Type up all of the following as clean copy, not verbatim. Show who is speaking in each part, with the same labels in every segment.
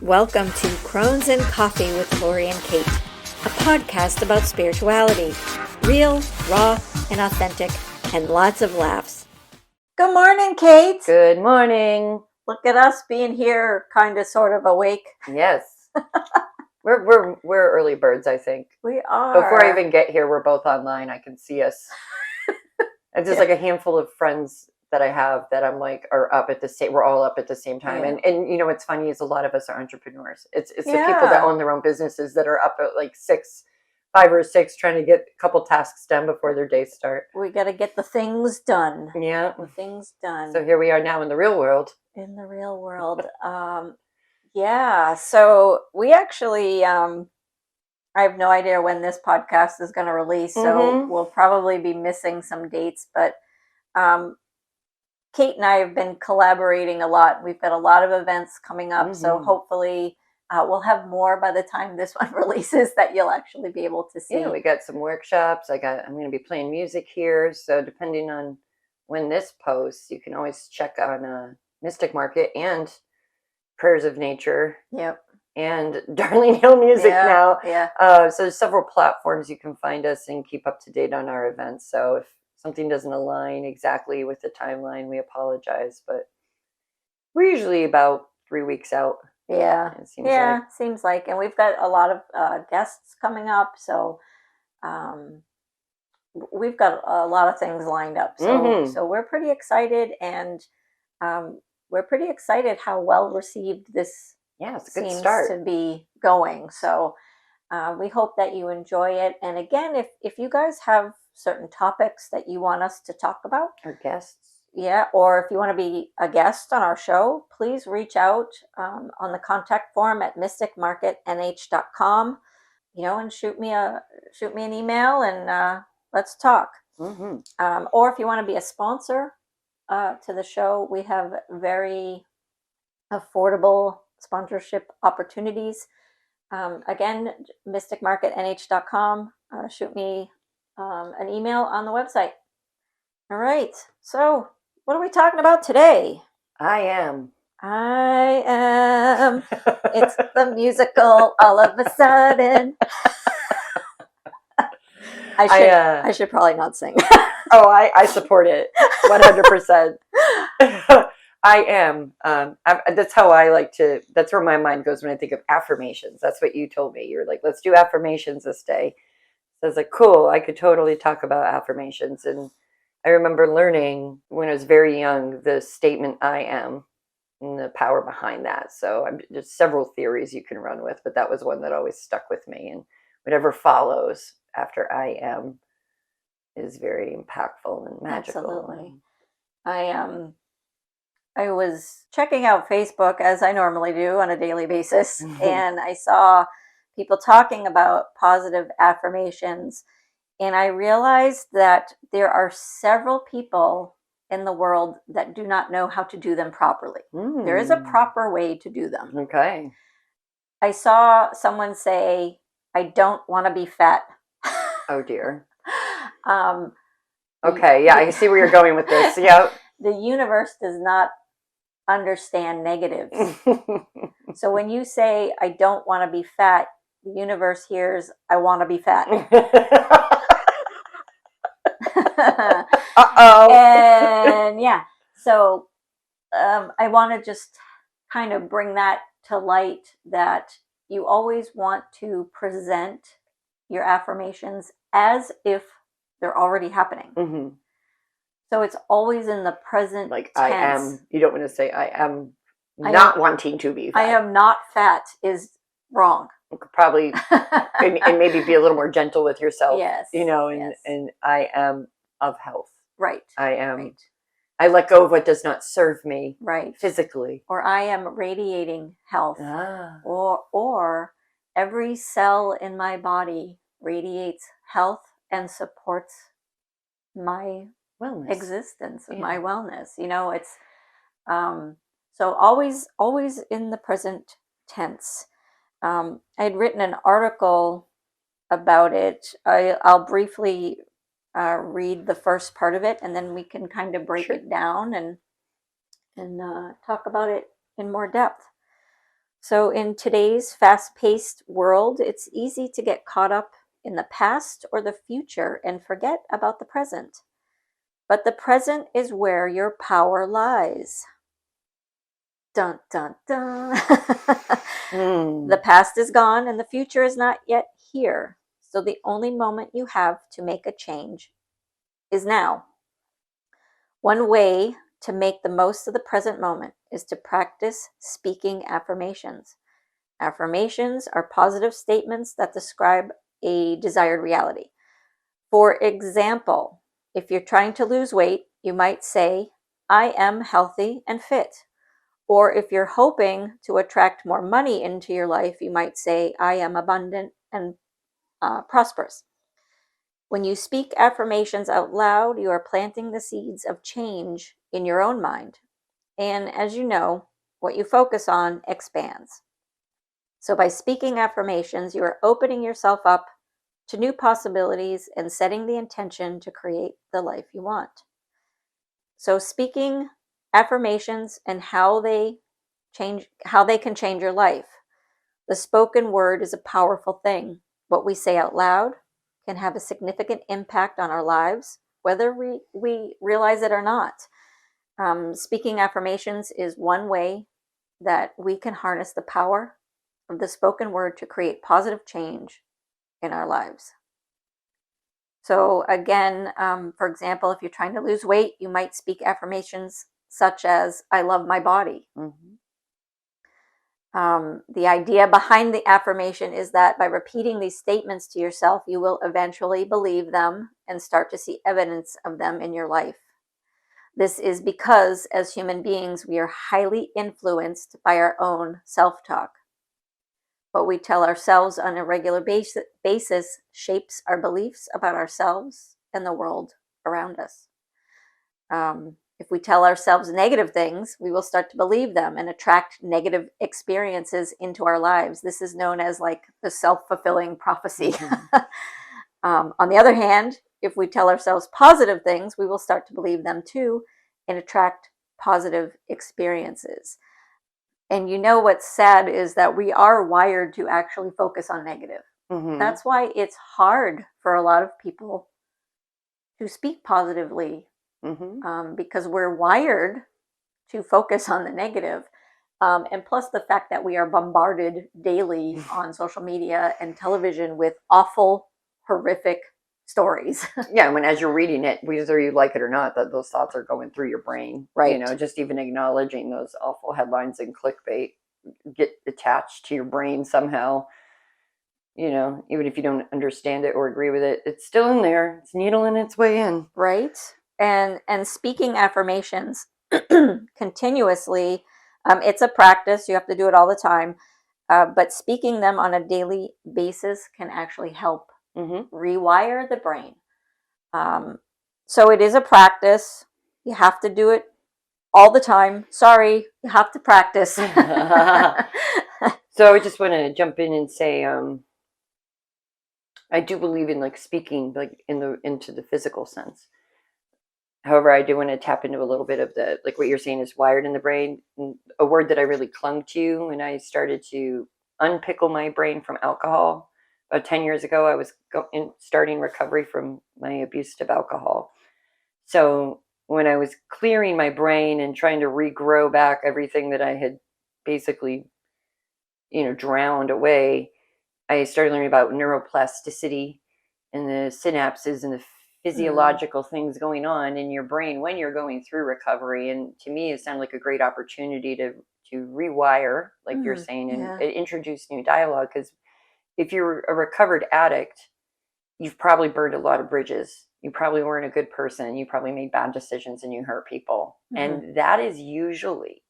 Speaker 1: Welcome to Crones and Coffee with Lori and Kate, a podcast about spirituality, real, raw, and authentic, and lots of laughs. Good morning, Kate.
Speaker 2: Good morning.
Speaker 1: Look at us being here, kind of, sort of awake.
Speaker 2: Yes, we're early birds. I think
Speaker 1: We are.
Speaker 2: before I even get here, we're both online. I can see us. It's just like a handful of friends that I have that I'm like are up at the same. We're all up at the same time, and you know what's funny is a lot of us are entrepreneurs. It's the people that own their own businesses that are up at like 5 or 6, trying to get a couple tasks done before their days start.
Speaker 1: We got to get the things done.
Speaker 2: Yeah,
Speaker 1: the things done.
Speaker 2: So here we are now in the real world.
Speaker 1: In the real world, yeah. So we actually, I have no idea when this podcast is going to release, so we'll probably be missing some dates. But Kate and I have been collaborating a lot. We've got a lot of events coming up, so hopefully we'll have more by the time this one releases that you'll actually be able to see.
Speaker 2: Yeah, we got some workshops. I'm going to be playing music here, so depending on when this posts, you can always check on Mystic Market and Prayers of Nature.
Speaker 1: Yep.
Speaker 2: And Darling Hill Music now.
Speaker 1: Yeah.
Speaker 2: So there's several platforms you can find us and keep up to date on our events. So if something doesn't align exactly with the timeline, we apologize. But we're usually about 3 weeks out.
Speaker 1: Yeah. Seems like. And we've got a lot of guests coming up. So we've got a lot of things lined up. So we're pretty excited, and we're pretty excited how well received this
Speaker 2: it's a good
Speaker 1: seems
Speaker 2: start
Speaker 1: to be going. So we hope that you enjoy it. And again, if you guys have certain topics that you want us to talk about,
Speaker 2: or guests,
Speaker 1: or if you want to be a guest on our show, please reach out on the contact form at mysticmarketnh.com, and shoot me an email, and let's talk. Or if you want to be a sponsor to the show, we have very affordable sponsorship opportunities. Again, mysticmarketnh.com. Shoot me an email on the website. All right. So, what are we talking about today?
Speaker 2: I am.
Speaker 1: It's the musical all of a sudden. I should probably not sing.
Speaker 2: I support it 100%. I am. That's how I like to. That's where my mind goes when I think of affirmations. That's what you told me. You're like, let's do affirmations this day. So I was like, cool. I could totally talk about affirmations. And I remember learning when I was very young the statement "I am" and the power behind that. So there's several theories you can run with, but that was one that always stuck with me. And whatever follows after "I am" is very impactful and magical.
Speaker 1: Absolutely. I was checking out Facebook, as I normally do on a daily basis, and I saw people talking about positive affirmations, and I realized that there are several people in the world that do not know how to do them properly. There is a proper way to do them.
Speaker 2: Okay.
Speaker 1: I saw someone say, "I don't want to be fat."
Speaker 2: Oh dear. Okay, yeah, I see where you're going with this. Yep.
Speaker 1: The universe does not understand negatives. So when you say, "I don't want to be fat," the universe hears, "I want to be fat."
Speaker 2: Uh-oh.
Speaker 1: And so I want to just kind of bring that to light, that you always want to present your affirmations as if they're already happening. So it's always in the present
Speaker 2: like
Speaker 1: tense.
Speaker 2: I am. You don't want to say I am not wanting to be fat.
Speaker 1: I am not fat is wrong.
Speaker 2: You could probably and maybe be a little more gentle with yourself.
Speaker 1: Yes.
Speaker 2: And I am of health.
Speaker 1: Right.
Speaker 2: I am.
Speaker 1: Right.
Speaker 2: I let go of what does not serve me.
Speaker 1: Right.
Speaker 2: Physically.
Speaker 1: Or I am radiating health. Or every cell in my body radiates health and supports my
Speaker 2: wellness,
Speaker 1: existence, my wellness. It's so always in the present tense. I had written an article about it. I'll briefly read the first part of it, and then we can kind of break it down and talk about it in more depth. So, in today's fast paced world, it's easy to get caught up in the past or the future and forget about the present. But the present is where your power lies. Dun, dun, dun. The
Speaker 2: Mm.
Speaker 1: past is gone and the future is not yet here. So, the only moment you have to make a change is now. One way to make the most of the present moment is to practice speaking affirmations. Affirmations are positive statements that describe a desired reality. For example, if you're trying to lose weight, you might say, I am healthy and fit. Or if you're hoping to attract more money into your life, you might say, I am abundant and prosperous. When you speak affirmations out loud, you are planting the seeds of change in your own mind. And as you know, what you focus on expands. So, by speaking affirmations, you are opening yourself up to new possibilities and setting the intention to create the life you want. So, speaking affirmations and how they can change your life. The spoken word is a powerful thing. What we say out loud can have a significant impact on our lives, whether we realize it or not. Speaking affirmations is one way that we can harness the power of the spoken word to create positive change in our lives. So, again, for example, if you're trying to lose weight, you might speak affirmations such as, I love my body.
Speaker 2: Mm-hmm.
Speaker 1: The idea behind the affirmation is that by repeating these statements to yourself, you will eventually believe them and start to see evidence of them in your life. This is because, as human beings, we are highly influenced by our own self talk. What we tell ourselves on a regular basis shapes our beliefs about ourselves and the world around us. If we tell ourselves negative things, we will start to believe them and attract negative experiences into our lives. This is known as like the self-fulfilling prophecy.
Speaker 2: Mm-hmm.
Speaker 1: On the other hand, if we tell ourselves positive things, we will start to believe them too and attract positive experiences. And you know what's sad is that we are wired to actually focus on negative.
Speaker 2: Mm-hmm.
Speaker 1: That's why it's hard for a lot of people to speak positively,
Speaker 2: Mm-hmm.
Speaker 1: because we're wired to focus on the negative. And plus the fact that we are bombarded daily on social media and television with awful, horrific stories.
Speaker 2: Yeah, when as you're reading it, whether you like it or not, that those thoughts are going through your brain.
Speaker 1: Right.
Speaker 2: You know, just even acknowledging those awful headlines and clickbait get attached to your brain somehow. You know, even if you don't understand it or agree with it, it's still in there. It's needling its way in.
Speaker 1: Right. And speaking affirmations continuously, it's a practice. You have to do it all the time. But speaking them on a daily basis can actually help
Speaker 2: Mm-hmm.
Speaker 1: rewire the brain. So it is a practice. You have to do it all the time. Sorry, you have to practice.
Speaker 2: So I just want to jump in and say, I do believe in like speaking like into the physical sense. However, I do want to tap into a little bit of the like what you're saying is wired in the brain. A word that I really clung to when I started to unpickle my brain from alcohol. About 10 years ago, I was starting recovery from my abuse of alcohol. So when I was clearing my brain and trying to regrow back everything that I had basically, drowned away, I started learning about neuroplasticity and the synapses and the physiological things going on in your brain when you're going through recovery. And to me, it sounded like a great opportunity to rewire, like you're saying, and
Speaker 1: Yeah.
Speaker 2: introduce new dialogue. Because if you're a recovered addict, you've probably burned a lot of bridges. You probably weren't a good person. You probably made bad decisions and you hurt people. And that is usually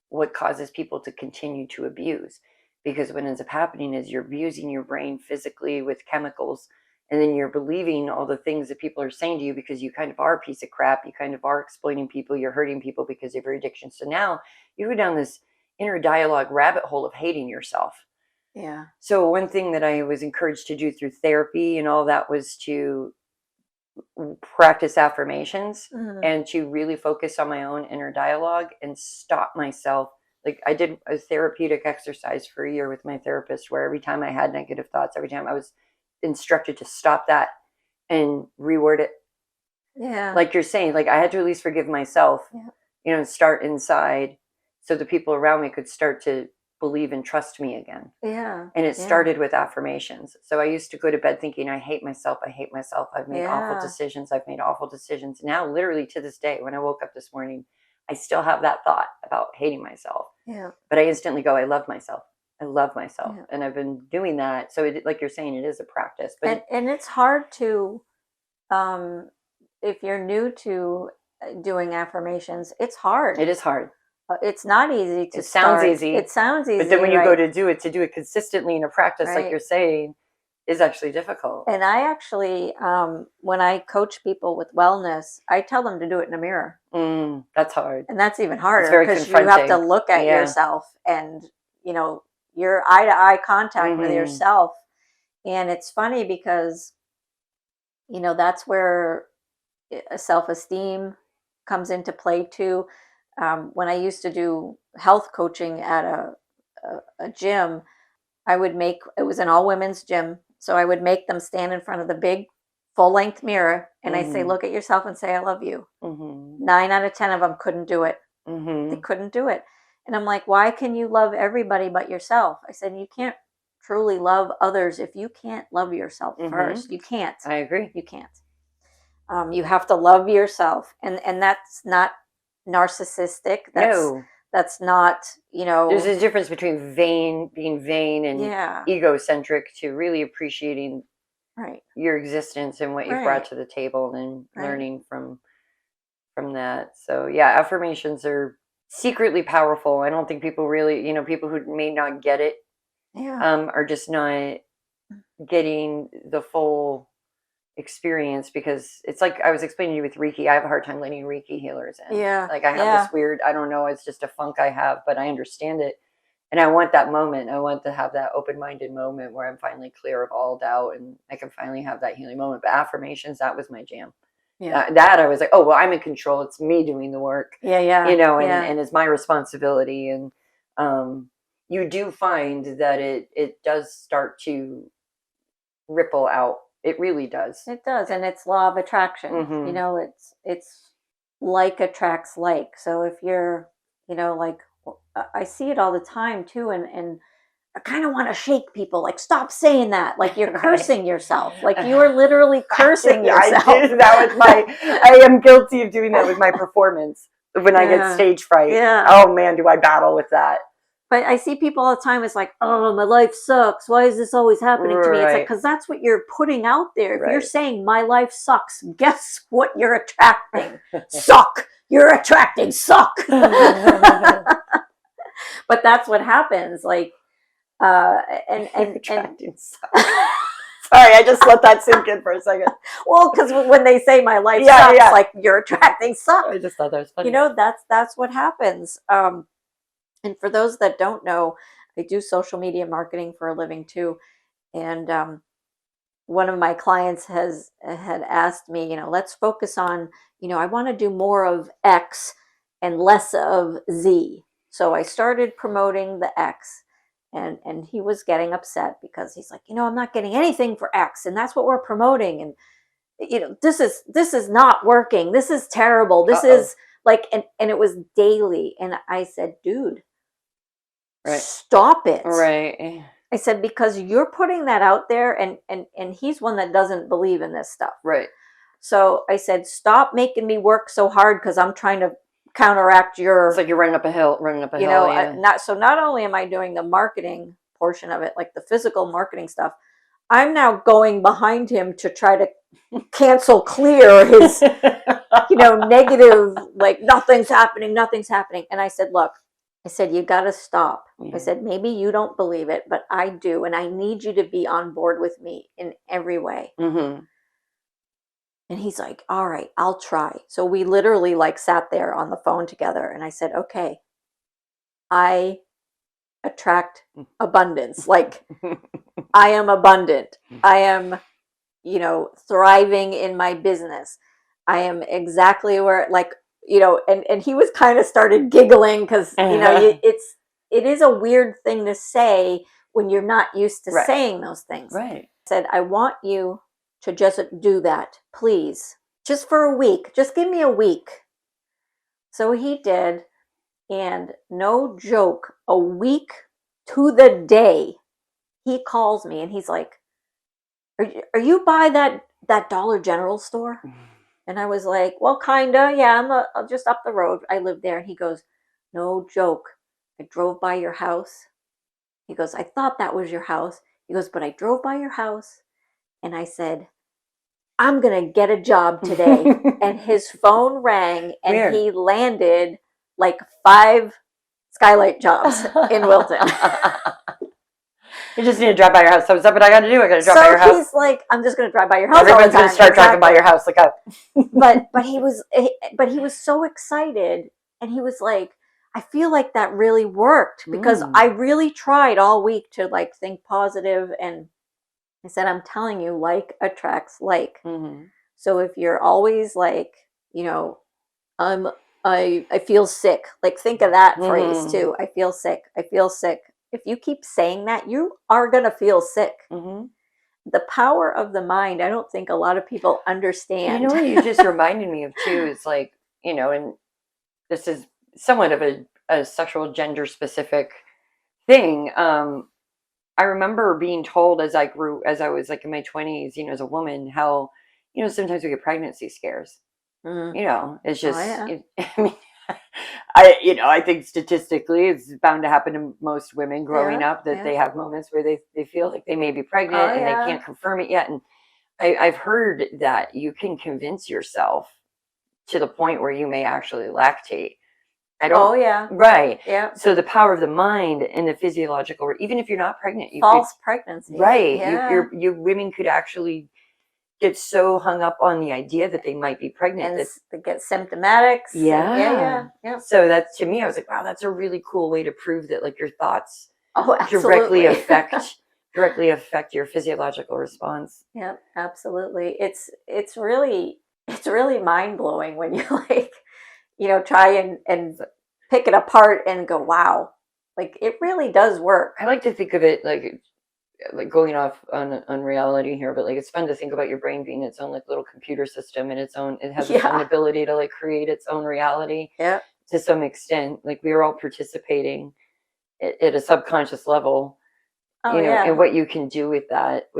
Speaker 2: what causes people to continue to abuse. Because what ends up happening is you're abusing your brain physically with chemicals, and then you're believing all the things that people are saying to you because you kind of are a piece of crap. You kind of are exploiting people. You're hurting people because of your addiction. So now you go down this inner dialogue rabbit hole of hating yourself.
Speaker 1: Yeah.
Speaker 2: So one thing that I was encouraged to do through therapy and all that was to practice affirmations and to really focus on my own inner dialogue and stop myself Like I did a therapeutic exercise for a year with my therapist where every time I had negative thoughts, every time I was instructed to stop that and reword it.
Speaker 1: Yeah.
Speaker 2: Like you're saying, like I had to at least forgive myself, start inside so the people around me could start to believe and trust me again.
Speaker 1: Yeah.
Speaker 2: And it started with affirmations. So I used to go to bed thinking, I hate myself. I hate myself. I've made awful decisions. I've made awful decisions. Now, literally to this day, when I woke up this morning, I still have that thought about hating myself.
Speaker 1: Yeah.
Speaker 2: But I instantly go, I love myself. I love myself. Yeah. And I've been doing that. So like you're saying, it is a practice. But
Speaker 1: and it's hard to, if you're new to doing affirmations, it's hard.
Speaker 2: It is hard.
Speaker 1: It's not easy to
Speaker 2: start.
Speaker 1: Sounds easy. It sounds easy.
Speaker 2: But then when you go to do it consistently in a practice, like you're saying, is actually difficult.
Speaker 1: And I actually, when I coach people with wellness, I tell them to do it in a mirror.
Speaker 2: That's hard.
Speaker 1: And that's even harder because you have to look at yourself and, you're eye-to-eye contact with yourself. And it's funny because, that's where self-esteem comes into play too. When I used to do health coaching at a gym, it was an all women's gym. So I would make them stand in front of the big full length mirror and I say, look at yourself and say, I love you. 9 out of 10 of them couldn't do it. They couldn't do it. And I'm like, why can you love everybody but yourself? I said, you can't truly love others if you can't love yourself first. You can't.
Speaker 2: I agree.
Speaker 1: You can't. You have to love yourself. And that's not narcissistic. That's not,
Speaker 2: There's a difference between being vain and egocentric to really appreciating your existence and what you've brought to the table and learning from that. So yeah, affirmations are secretly powerful. I don't think people really, people who may not get it are just not getting the full experience, because it's like I was explaining to you with Reiki. I have a hard time letting Reiki healers in. Like I have this weird, I don't know, it's just a funk I have, but I understand it. And I want that moment. I want to have that open-minded moment where I'm finally clear of all doubt and I can finally have that healing moment. But affirmations, that was my jam. That I was like, oh, well, I'm in control. It's me doing the work. And it's my responsibility. And you do find that it does start to ripple out. It really does.
Speaker 1: It does. And it's law of attraction. It's like attracts like. So if you're, like, I see it all the time too. And I kind of want to shake people. Like, stop saying that. Like you're cursing yourself. Like you are literally cursing yourself.
Speaker 2: I do that with I am guilty of doing that with my performance when I get stage fright. Oh man, do I battle with that.
Speaker 1: But I see people all the time. It's like, oh, my life sucks. Why is this always happening to me? It's like, because that's what you're putting out there. If you're saying my life sucks, guess what you're attracting? Suck. You're attracting suck. But that's what happens. Like,
Speaker 2: attracting suck. Sorry, I just let that sink in for a second.
Speaker 1: Well, because when they say my life sucks, like you're attracting suck.
Speaker 2: I just thought that was funny.
Speaker 1: That's what happens. And for those that don't know, I do social media marketing for a living too. And one of my clients had asked me, let's focus on, I want to do more of X and less of Z. So I started promoting the X, and he was getting upset because he's like, I'm not getting anything for X, and that's what we're promoting. And this is not working. This is terrible. This is like, and it was daily. And I said, dude, stop it.
Speaker 2: Right.
Speaker 1: I said, because you're putting that out there, and he's one that doesn't believe in this stuff.
Speaker 2: Right.
Speaker 1: So I said, stop making me work so hard because I'm trying to counteract your.
Speaker 2: It's like you're running up a hill.
Speaker 1: Not only am I doing the marketing portion of it, like the physical marketing stuff, I'm now going behind him to try to clear his, negative, like nothing's happening. And I said, look. I said, you got to stop. I said, maybe you don't believe it, but I do. And I need you to be on board with me in every way. And he's like, all right, I'll try. So we literally sat there on the phone together. And I said, okay, I attract abundance. Like I am abundant. I am, thriving in my business. I am exactly where, and he was kind of started giggling because,
Speaker 2: Uh-huh.
Speaker 1: it is a weird thing to say when you're not used to
Speaker 2: Right.
Speaker 1: saying those things.
Speaker 2: Right.
Speaker 1: I said, I want you to just do that, please. Just for a week. Just give me a week. So he did. And no joke, a week to the day, he calls me and he's like, are you by that Dollar General store? And I was like, well, kinda, yeah, I'm just up the road. I live there. And he goes, no joke. I drove by your house. He goes, I thought that was your house. He goes, but I drove by your house and I said, I'm going to get a job today. And his phone rang and
Speaker 2: Weird.
Speaker 1: he landed like 5 skylight jobs in Wilton.
Speaker 2: You just need to drive by your house. So what's up? What I got to do? I got to drive by your
Speaker 1: So
Speaker 2: house.
Speaker 1: he's like, I'm just going to drive by your house.
Speaker 2: Everyone's going to start driving by
Speaker 1: Exactly.
Speaker 2: your house. Look up.
Speaker 1: But he was so excited, and he was like, I feel like that really worked because I really tried all week to like think positive, and I said, I'm telling you, like attracts like.
Speaker 2: Mm-hmm.
Speaker 1: So if you're always like, I feel sick. Like think of that phrase too. I feel sick. I feel sick. If you keep saying that, you are gonna feel sick.
Speaker 2: Mm-hmm.
Speaker 1: The power of the mind, I don't think a lot of people understand.
Speaker 2: You know what you just reminded me of too is like, and this is somewhat of a sexual gender specific thing. I remember being told as I was like in my 20s, as a woman, how, sometimes we get pregnancy scares. It's just,
Speaker 1: yeah.
Speaker 2: I mean, I think statistically it's bound to happen to most women growing up that they have moments where they feel like they may be pregnant and they can't confirm it yet. And I've heard that you can convince yourself to the point where you may actually lactate. Right.
Speaker 1: Yeah.
Speaker 2: So the power of the mind and the physiological, even if you're not pregnant,
Speaker 1: false pregnancy.
Speaker 2: Right.
Speaker 1: Yeah.
Speaker 2: You women could actually get so hung up on the idea that they might be pregnant
Speaker 1: and they get symptomatics.
Speaker 2: Yeah.
Speaker 1: Yeah.
Speaker 2: So that's, to me, I was like, wow, that's a really cool way to prove that like your thoughts
Speaker 1: absolutely
Speaker 2: directly affect your physiological response.
Speaker 1: Yeah, absolutely. It's really mind blowing when you like, try and pick it apart and go, wow, like it really does work.
Speaker 2: I like to think of it like going off on reality here, but like it's fun to think about your brain being its own like little computer system and it has its own ability to like create its own reality.
Speaker 1: Yeah.
Speaker 2: To some extent, like we are all participating at a subconscious level. And what you can do with that,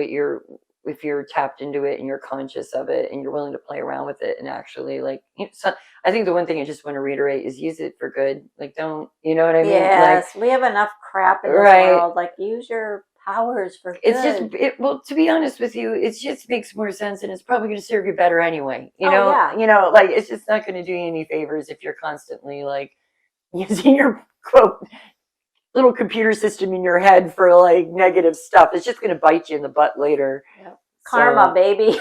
Speaker 2: if you're tapped into it and you're conscious of it and you're willing to play around with it and actually like, so I think the one thing I just want to reiterate is use it for good. Like, don't, you know what I mean?
Speaker 1: Yes, we have enough crap in this world. Like, use your powers for good.
Speaker 2: It's just, well, to be honest with you, it just makes more sense and it's probably going to serve you better anyway. Like it's just not going to do you any favors if you're constantly like using your quote little computer system in your head for like negative stuff. It's just going to bite you in the butt later.
Speaker 1: Yep. Karma, baby.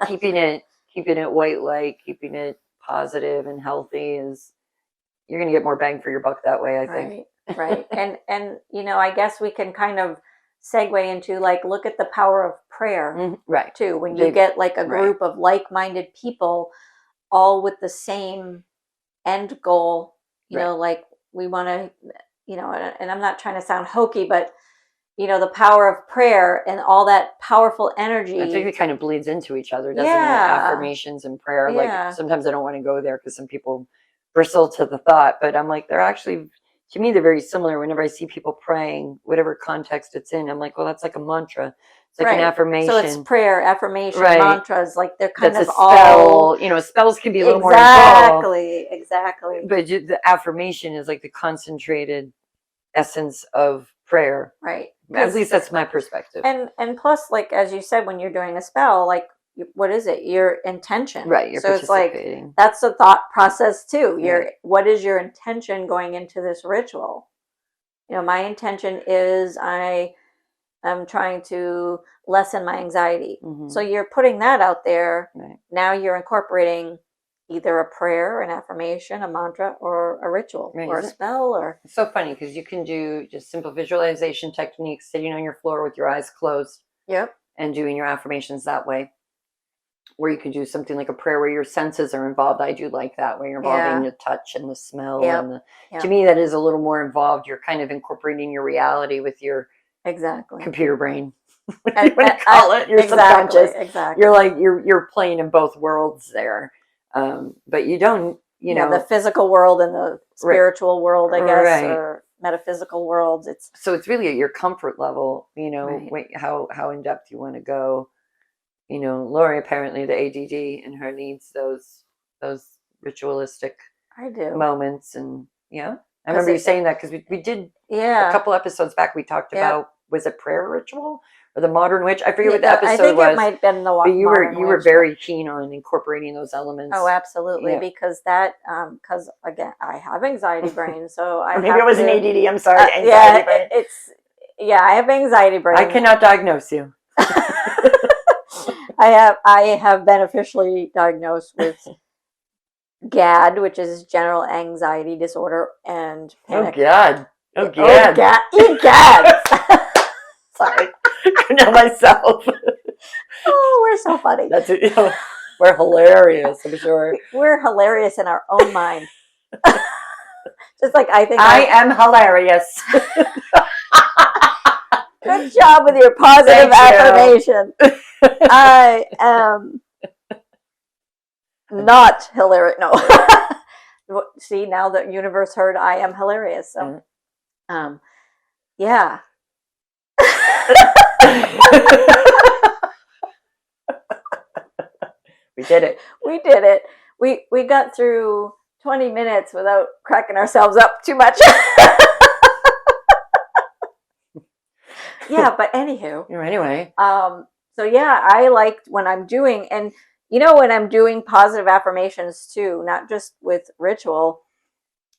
Speaker 2: keeping it white light, keeping it positive and healthy you're going to get more bang for your buck that way, I think.
Speaker 1: Right. And I guess we can kind of segue into like, look at the power of prayer,
Speaker 2: right?
Speaker 1: Too, when you get like a group of like-minded people, all with the same end goal. Like we want to. And I'm not trying to sound hokey, but the power of prayer and all that powerful energy.
Speaker 2: I think it kind of bleeds into each other, doesn't it? Affirmations and prayer. Like sometimes I don't want to go there because some people bristle to the thought, but I'm like, they're actually, to me, they're very similar. Whenever I see people praying, whatever context it's in, I'm like, well, that's like a mantra. It's like an affirmation.
Speaker 1: So it's prayer, affirmation, mantras, like they're kind
Speaker 2: that's
Speaker 1: of
Speaker 2: a spell.
Speaker 1: all.
Speaker 2: Spells can be a little more involved.
Speaker 1: Exactly.
Speaker 2: But the affirmation is like the concentrated essence of prayer.
Speaker 1: Right.
Speaker 2: At least that's my perspective.
Speaker 1: And plus, like as you said, when you're doing a spell, like what is it? Your intention.
Speaker 2: Right. You're
Speaker 1: so it's like that's a thought process too. What is your intention going into this ritual? My intention is I'm trying to lessen my anxiety. So you're putting that out there.
Speaker 2: Right.
Speaker 1: Now you're incorporating either a prayer, an affirmation, a mantra, or a ritual, or a spell. Or
Speaker 2: it's so funny because you can do just simple visualization techniques, sitting on your floor with your eyes closed.
Speaker 1: Yep.
Speaker 2: And doing your affirmations that way. where you could do something like a prayer where your senses are involved. I do like that, where you're involving the touch and the smell.
Speaker 1: Yep.
Speaker 2: And
Speaker 1: Yep.
Speaker 2: to me, that is a little more involved. You're kind of incorporating your reality with your
Speaker 1: Exactly.
Speaker 2: computer brain. What do you want to call it? Your
Speaker 1: Exactly.
Speaker 2: subconscious.
Speaker 1: Exactly.
Speaker 2: You're like, you're playing in both worlds there. But you don't, you know.
Speaker 1: The physical world and the spiritual world, I guess, or metaphysical worlds.
Speaker 2: So it's really at your comfort level, you know,
Speaker 1: Right.
Speaker 2: how in depth you want to go. You know, Lori, apparently the ADD in her needs those ritualistic
Speaker 1: I do.
Speaker 2: moments. And I remember you saying that, because we did a couple episodes back, we talked about, was it prayer ritual or the modern witch? I forget what the episode
Speaker 1: I think
Speaker 2: was.
Speaker 1: it might have been the
Speaker 2: but you
Speaker 1: modern
Speaker 2: were
Speaker 1: witch,
Speaker 2: very keen on incorporating those elements.
Speaker 1: Oh, absolutely, because that because again, I have anxiety brain, so I
Speaker 2: maybe it was an ADD. I'm sorry,
Speaker 1: anxiety brain. I have anxiety brain.
Speaker 2: I cannot diagnose you.
Speaker 1: I have been officially diagnosed with GAD, which is general anxiety disorder, and panic.
Speaker 2: Oh God!
Speaker 1: GAD!
Speaker 2: Sorry, I know myself.
Speaker 1: Oh, we're so funny.
Speaker 2: That's it. We're hilarious. I'm sure
Speaker 1: we're hilarious in our own mind. Just like I think
Speaker 2: I am hilarious.
Speaker 1: Good job with your positive affirmation. I am not hilarious. No. See, now the universe heard I am hilarious. So, yeah.
Speaker 2: We did it.
Speaker 1: We did it. We got through 20 minutes without cracking ourselves up too much. Yeah, but anywho.
Speaker 2: Anyway.
Speaker 1: So yeah, I liked when I'm doing, and when I'm doing positive affirmations too, not just with ritual,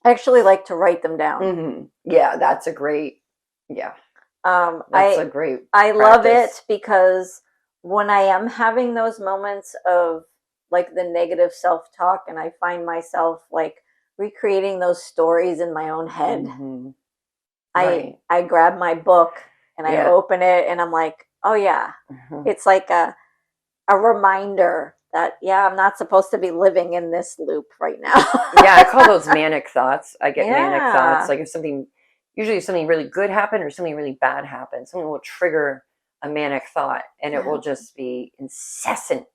Speaker 1: I actually like to write them down.
Speaker 2: Mm-hmm. Yeah, that's a great,
Speaker 1: that's
Speaker 2: a great
Speaker 1: I love it because when I am having those moments of like the negative self-talk and I find myself like recreating those stories in my own head,
Speaker 2: mm-hmm.
Speaker 1: I grab my book and I open it and I'm like, oh yeah, it's like a reminder that, I'm not supposed to be living in this loop right now.
Speaker 2: I call those manic thoughts. I get manic thoughts. Like if something really good happened or something really bad happened, something will trigger a manic thought and it will just be incessant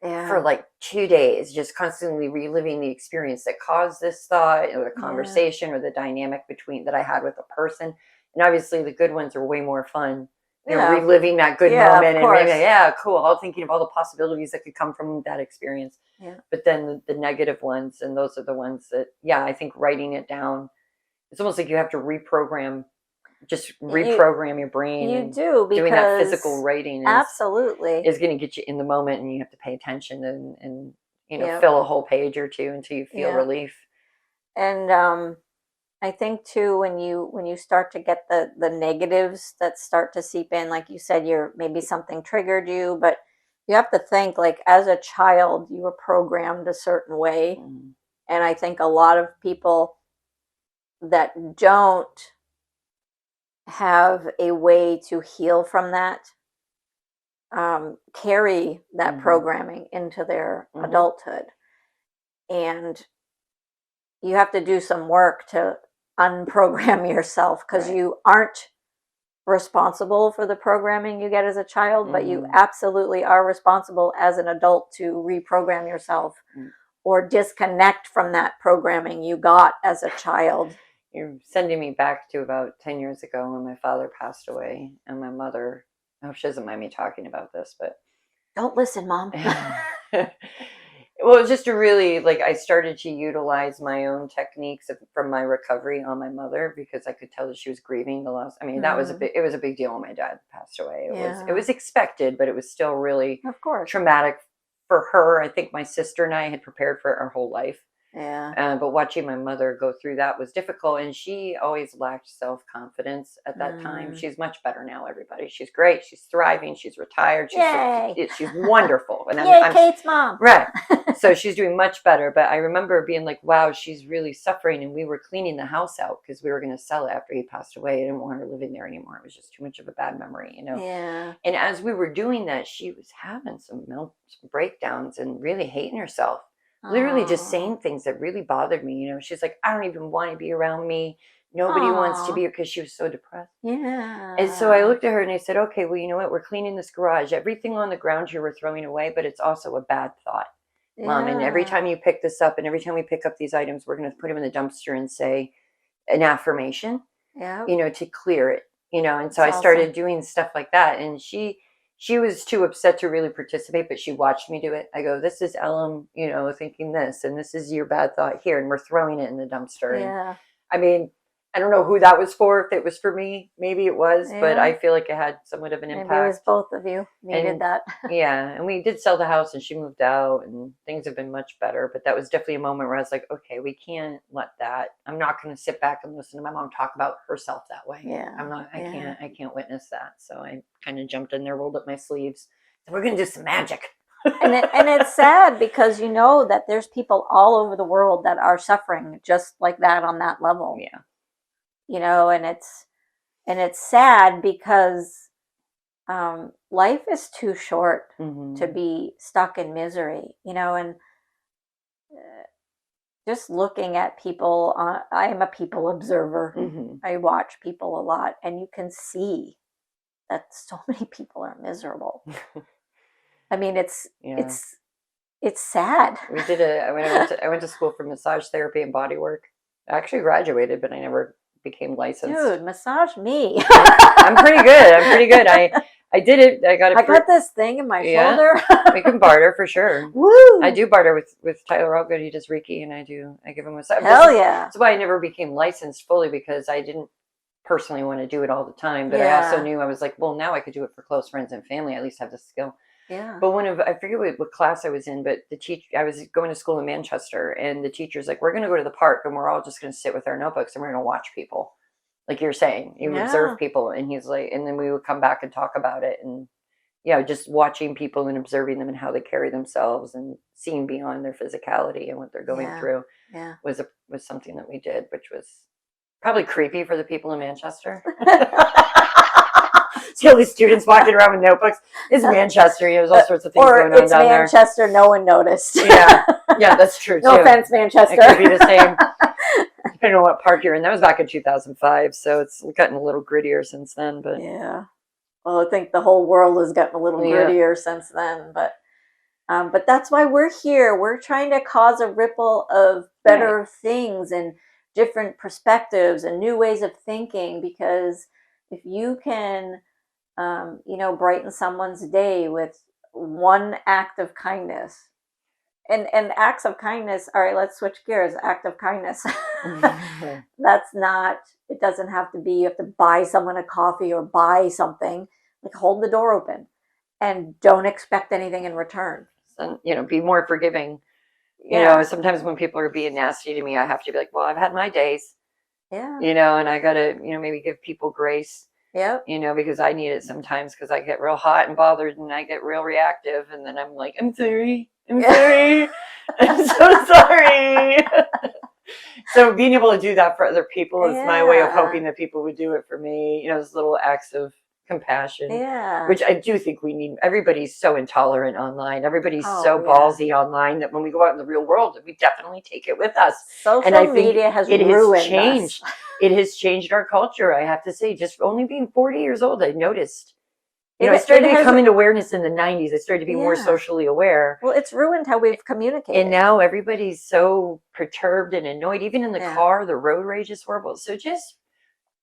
Speaker 2: for like 2 days, just constantly reliving the experience that caused this thought or the conversation or the dynamic that I had with a person. And obviously the good ones are way more fun. Reliving that good moment and maybe, cool. All thinking of all the possibilities that could come from that experience. Yeah. But then the negative ones, and those are the ones that, I think writing it down, it's almost like you have to reprogram your brain.
Speaker 1: You do, because
Speaker 2: doing that physical writing
Speaker 1: absolutely
Speaker 2: is going to get you in the moment, and you have to pay attention and fill a whole page or two until you feel relief.
Speaker 1: And I think too, when you start to get the negatives that start to seep in, like you said, maybe something triggered you, but you have to think, like, as a child, you were programmed a certain way. And I think a lot of people that don't have a way to heal from that carry that programming into their adulthood. And you have to do some work to unprogram yourself, because you aren't responsible for the programming you get as a child, but you absolutely are responsible as an adult to reprogram yourself or disconnect from that programming you got as a child.
Speaker 2: You're sending me back to about 10 years ago when my father passed away, and my mother, I hope she doesn't mind me talking about this, but
Speaker 1: don't listen, Mom.
Speaker 2: Well, it was just I started to utilize my own techniques from my recovery on my mother, because I could tell that she was grieving the loss. I mean, it was a big deal when my dad passed away. It was expected, but it was still really,
Speaker 1: of course,
Speaker 2: traumatic for her. I think my sister and I had prepared for it our whole life.
Speaker 1: Yeah.
Speaker 2: But watching my mother go through that was difficult, and she always lacked self-confidence at that time. She's much better now, everybody. She's great. She's thriving. She's retired. She's wonderful. And
Speaker 1: Yay, Kate's mom.
Speaker 2: Right. So she's doing much better. But I remember being like, wow, she's really suffering. And we were cleaning the house out because we were going to sell it after he passed away. I didn't want her living there anymore. It was just too much of a bad memory, you know?
Speaker 1: Yeah.
Speaker 2: And as we were doing that, she was having some breakdowns and really hating herself. Literally just saying things that really bothered me. You know, she's like, I don't even want to be around me. Nobody wants to be here, because she was so depressed.
Speaker 1: Yeah.
Speaker 2: And so I looked at her and I said, okay, well, you know what? We're cleaning this garage. Everything on the ground here we're throwing away, but it's also a bad thought, Mom. And every time you pick this up and every time we pick up these items, we're going to put them in the dumpster and say an affirmation, you know, to clear it, you know. And so I started doing stuff like that. And she was too upset to really participate, but she watched me do it. I go, this is Ellen, you know, thinking this, and this is your bad thought here. And we're throwing it in the dumpster.
Speaker 1: Yeah.
Speaker 2: And, I mean, I don't know who that was for. If it was for me, maybe it was, but I feel like it had somewhat of an impact.
Speaker 1: Maybe it was both of you needed that.
Speaker 2: Yeah. And we did sell the house and she moved out and things have been much better. But that was definitely a moment where I was like, okay, we can't let that. I'm not going to sit back and listen to my mom talk about herself that way.
Speaker 1: Yeah.
Speaker 2: I can't witness that. So I kind of jumped in there, rolled up my sleeves. So we're going to do some magic.
Speaker 1: and it's sad because you know that there's people all over the world that are suffering just like that on that level.
Speaker 2: Yeah.
Speaker 1: You know, and it's sad because life is too short to be stuck in misery, you know. And just looking at people, I am a people observer. I watch people a lot, and you can see that so many people are miserable. I mean, it's sad.
Speaker 2: I went to school for massage therapy and body work. I actually graduated, but I never became licensed.
Speaker 1: Dude, massage me.
Speaker 2: I'm pretty good. I did it. I got
Speaker 1: this thing in my shoulder.
Speaker 2: We can barter for sure.
Speaker 1: Woo! I
Speaker 2: do barter with Tyler Allgood. He does Reiki, and I give him a massage.
Speaker 1: Hell yeah!
Speaker 2: That's why I never became licensed fully, because I didn't personally want to do it all the time. But I also knew, I was like, well, now I could do it for close friends and family. I at least have the skill.
Speaker 1: Yeah.
Speaker 2: But I forget what class I was in, but I was going to school in Manchester, and the teacher's like, we're going to go to the park and we're all just going to sit with our notebooks and we're going to watch people. Like you're saying, you observe people. And he's like, and then we would come back and talk about it. And just watching people and observing them and how they carry themselves and seeing beyond their physicality and what they're going through was something that we did, which was probably creepy for the people in Manchester. See all these students walking around with notebooks. It's Manchester. There's all sorts of things going on down there.
Speaker 1: It's Manchester. No one noticed.
Speaker 2: Yeah, that's true too.
Speaker 1: No offense, Manchester.
Speaker 2: It could be the same. Depending on what park you're in. That was back in 2005, so it's gotten a little grittier since then. But
Speaker 1: well, I think the whole world has gotten a little grittier since then. But that's why we're here. We're trying to cause a ripple of better things and different perspectives and new ways of thinking. Because if you can brighten someone's day with one act of kindness, and acts of kindness. All right, let's switch gears. Act of kindness. That's not. It doesn't have to be. You have to buy someone a coffee or buy something. Like hold the door open, and don't expect anything in return.
Speaker 2: And be more forgiving. You know, sometimes when people are being nasty to me, I have to be like, well, I've had my days.
Speaker 1: Yeah.
Speaker 2: And I gotta, maybe give people grace.
Speaker 1: Yep.
Speaker 2: Because I need it sometimes, because I get real hot and bothered and I get real reactive, and then I'm like, I'm sorry. I'm so sorry. So being able to do that for other people is my way of hoping that people would do it for me. Those little acts of compassion, which I do think we need. Everybody's so intolerant online. Everybody's so ballsy online that when we go out in the real world, we definitely take it with us.
Speaker 1: Social media has ruined
Speaker 2: changed.
Speaker 1: us.
Speaker 2: It has changed our culture. I have to say, just only being 40 years old, I noticed. I started becoming awareness in the 90s. I started to be more socially aware.
Speaker 1: Well, it's ruined how we've communicated.
Speaker 2: And now everybody's so perturbed and annoyed. Even in the car, the road rage is horrible. So just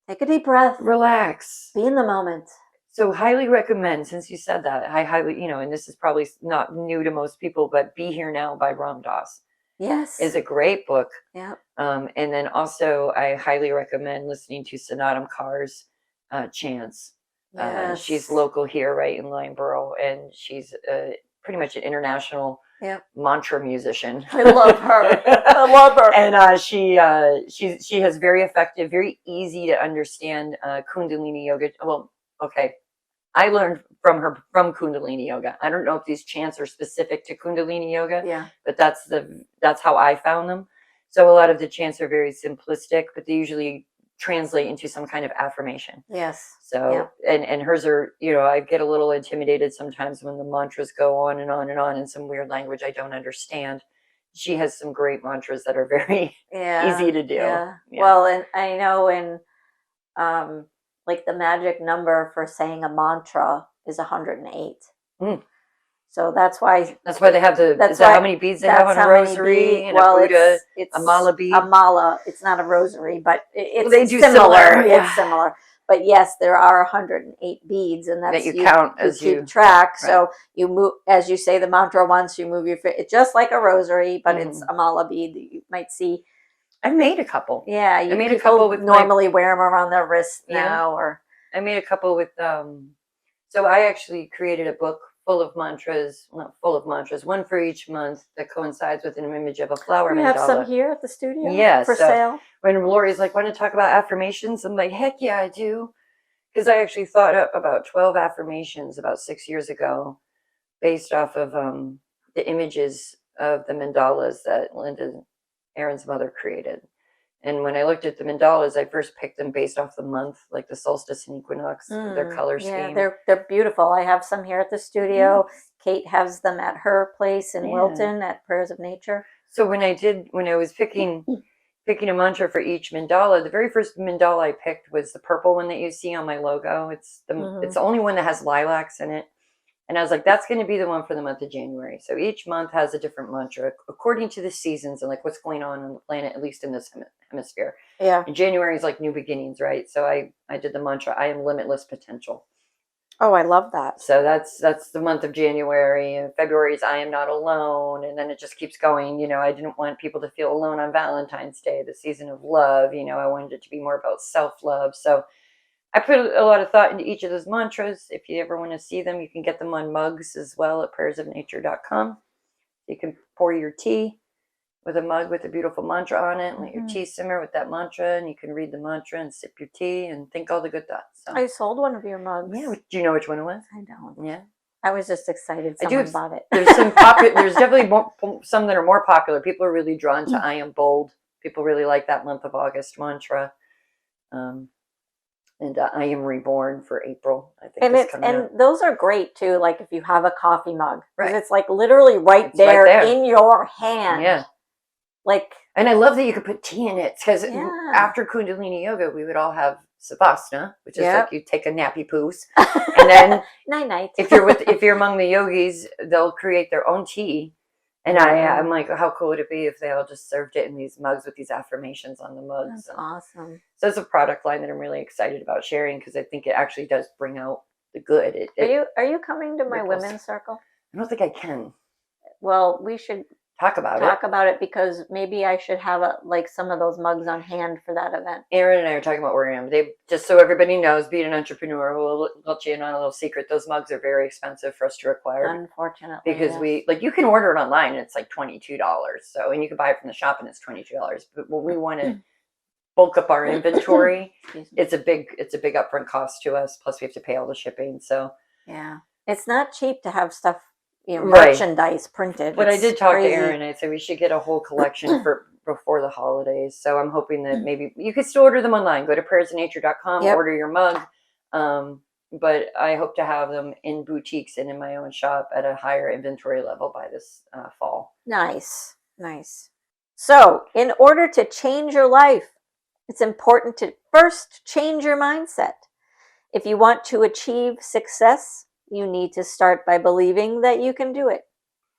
Speaker 1: take a deep breath.
Speaker 2: Relax.
Speaker 1: Be in the moment.
Speaker 2: So highly recommend, since you said that, I highly, and this is probably not new to most people, but Be Here Now by Ram Dass.
Speaker 1: Yes.
Speaker 2: Is a great book.
Speaker 1: Yeah.
Speaker 2: And then also I highly recommend listening to Sanatam Kaur's Chants.
Speaker 1: Yes.
Speaker 2: She's local here, right in Lineborough, and she's pretty much an international mantra musician.
Speaker 1: I love her. I love her.
Speaker 2: And she has very effective, very easy to understand Kundalini yoga. Well, okay, I learned from Kundalini yoga. I don't know if these chants are specific to Kundalini yoga,
Speaker 1: Yeah.
Speaker 2: but that's how I found them. So a lot of the chants are very simplistic, but they usually translate into some kind of affirmation.
Speaker 1: Yes.
Speaker 2: So, and hers are, I get a little intimidated sometimes when the mantras go on and on and on in some weird language I don't understand. She has some great mantras that are very easy to do.
Speaker 1: Yeah. Well, and I know like the magic number for saying a mantra is 108. So that's why
Speaker 2: they have how many beads they have on a rosary and a Buddha,
Speaker 1: it's
Speaker 2: a mala bead.
Speaker 1: A mala. It's not a rosary, but it's
Speaker 2: they do
Speaker 1: similar.
Speaker 2: Yeah.
Speaker 1: It's similar. But yes, there are 108 beads, and that's
Speaker 2: that you count as
Speaker 1: you keep track.
Speaker 2: Right.
Speaker 1: So you move as you say the mantra once, you move your foot. It's just like a rosary, but it's a mala bead that you might see.
Speaker 2: I've made a couple.
Speaker 1: Yeah, I made a couple with normally wear them around their wrists now. Or
Speaker 2: I made a couple with. So I actually created a book full of mantras, one for each month that coincides with an image of a flower.
Speaker 1: We have some here at the studio.
Speaker 2: Yeah,
Speaker 1: for sale.
Speaker 2: When Lori's like, "Want to talk about affirmations?" I'm like, "Heck yeah, I do," because I actually thought up about 12 affirmations about 6 years ago, based off of the images of the mandalas that Linda, Aaron's mother, created. And when I looked at the mandalas, I first picked them based off the month, like the solstice and equinox, their color scheme.
Speaker 1: Yeah, they're beautiful. I have some here at the studio. Kate has them at her place in Wilton at Prayers of Nature. So
Speaker 2: when I was picking a mantra for each mandala, the very first mandala I picked was the purple one that you see on my logo. It's the only one that has lilacs in it. And I was like, that's going to be the one for the month of January. So each month has a different mantra according to the seasons and like what's going on the planet, at least in this hemisphere.
Speaker 1: Yeah.
Speaker 2: And January is like new beginnings, right? So I did the mantra, I am limitless potential.
Speaker 1: Oh, I love that.
Speaker 2: So that's the month of January. And February is I am not alone. And then it just keeps going. I didn't want people to feel alone on Valentine's Day, the season of love. I wanted it to be more about self-love. So I put a lot of thought into each of those mantras. If you ever want to see them, you can get them on mugs as well at prayersofnature.com. You can pour your tea with a mug with a beautiful mantra on it and let your tea simmer with that mantra, and you can read the mantra and sip your tea and think all the good thoughts. So,
Speaker 1: I sold one of your mugs.
Speaker 2: Yeah, do you know which one it was?
Speaker 1: I don't.
Speaker 2: Yeah.
Speaker 1: I was just excited someone bought it.
Speaker 2: There's some popular. There's definitely some that are more popular. People are really drawn to I am bold. People really like that month of August mantra. And I am reborn for April. I think
Speaker 1: and those are great too. Like if you have a coffee mug, because it's like literally right there in your hand.
Speaker 2: Yeah. And I love that you could put tea in it, because after Kundalini yoga, we would all have savasana, which is like you take a nappy poos, and then
Speaker 1: night.
Speaker 2: if you're among the yogis, they'll create their own tea. And I'm like, how cool would it be if they all just served it in these mugs with these affirmations on the mugs?
Speaker 1: That's awesome.
Speaker 2: So it's a product line that I'm really excited about sharing, because I think it actually does bring out the good.
Speaker 1: Are you coming to my women's circle?
Speaker 2: I don't think I can.
Speaker 1: Well, we should
Speaker 2: talk about it,
Speaker 1: because maybe I should have some of those mugs on hand for that event.
Speaker 2: Aaron and I are talking about ordering them. Just so everybody knows, being an entrepreneur, we'll let you in on a little secret. Those mugs are very expensive for us to acquire.
Speaker 1: Unfortunately.
Speaker 2: Because you can order it online and it's like $22. So, and you can buy it from the shop and it's $22. But when we want to bulk up our inventory, it's a big upfront cost to us. Plus we have to pay all the shipping. So
Speaker 1: yeah, it's not cheap to have stuff, merchandise printed.
Speaker 2: But I did talk to Aaron. I said we should get a whole collection for before the holidays. So I'm hoping that maybe you could still order them online. Go to prayersofnature.com, order your mug. But I hope to have them in boutiques and in my own shop at a higher inventory level by this fall.
Speaker 1: Nice. So in order to change your life, it's important to first change your mindset. If you want to achieve success, you need to start by believing that you can do it.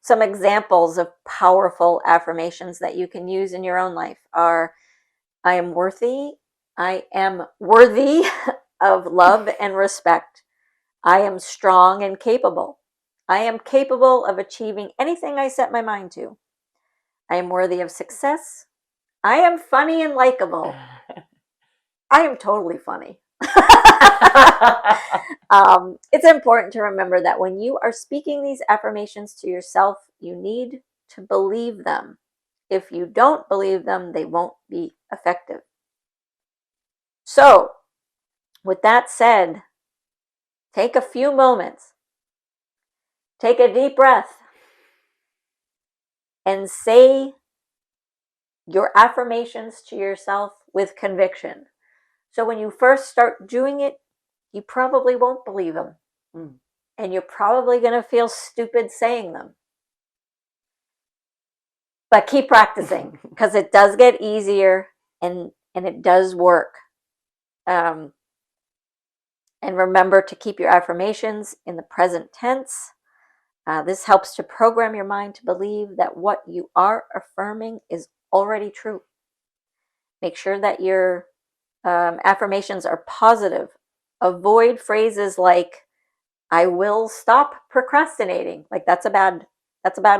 Speaker 1: Some examples of powerful affirmations that you can use in your own life are, I am worthy. I am worthy of love and respect. I am strong and capable. I am capable of achieving anything I set my mind to. I am worthy of success. I am funny and likable. I am totally funny. It's important to remember that when you are speaking these affirmations to yourself, you need to believe them. If you don't believe them, they won't be effective. So, with that said, take a few moments Take a deep breath and say your affirmations to yourself with conviction. So when you first start doing it, you probably won't believe them.
Speaker 2: Mm.
Speaker 1: And you're probably going to feel stupid saying them. But keep practicing because it does get easier and it does work. And remember to keep your affirmations in the present tense. This helps to program your mind to believe that what you are affirming is already true. Make sure that your affirmations are positive. Avoid phrases like "I will stop procrastinating." Like that's a bad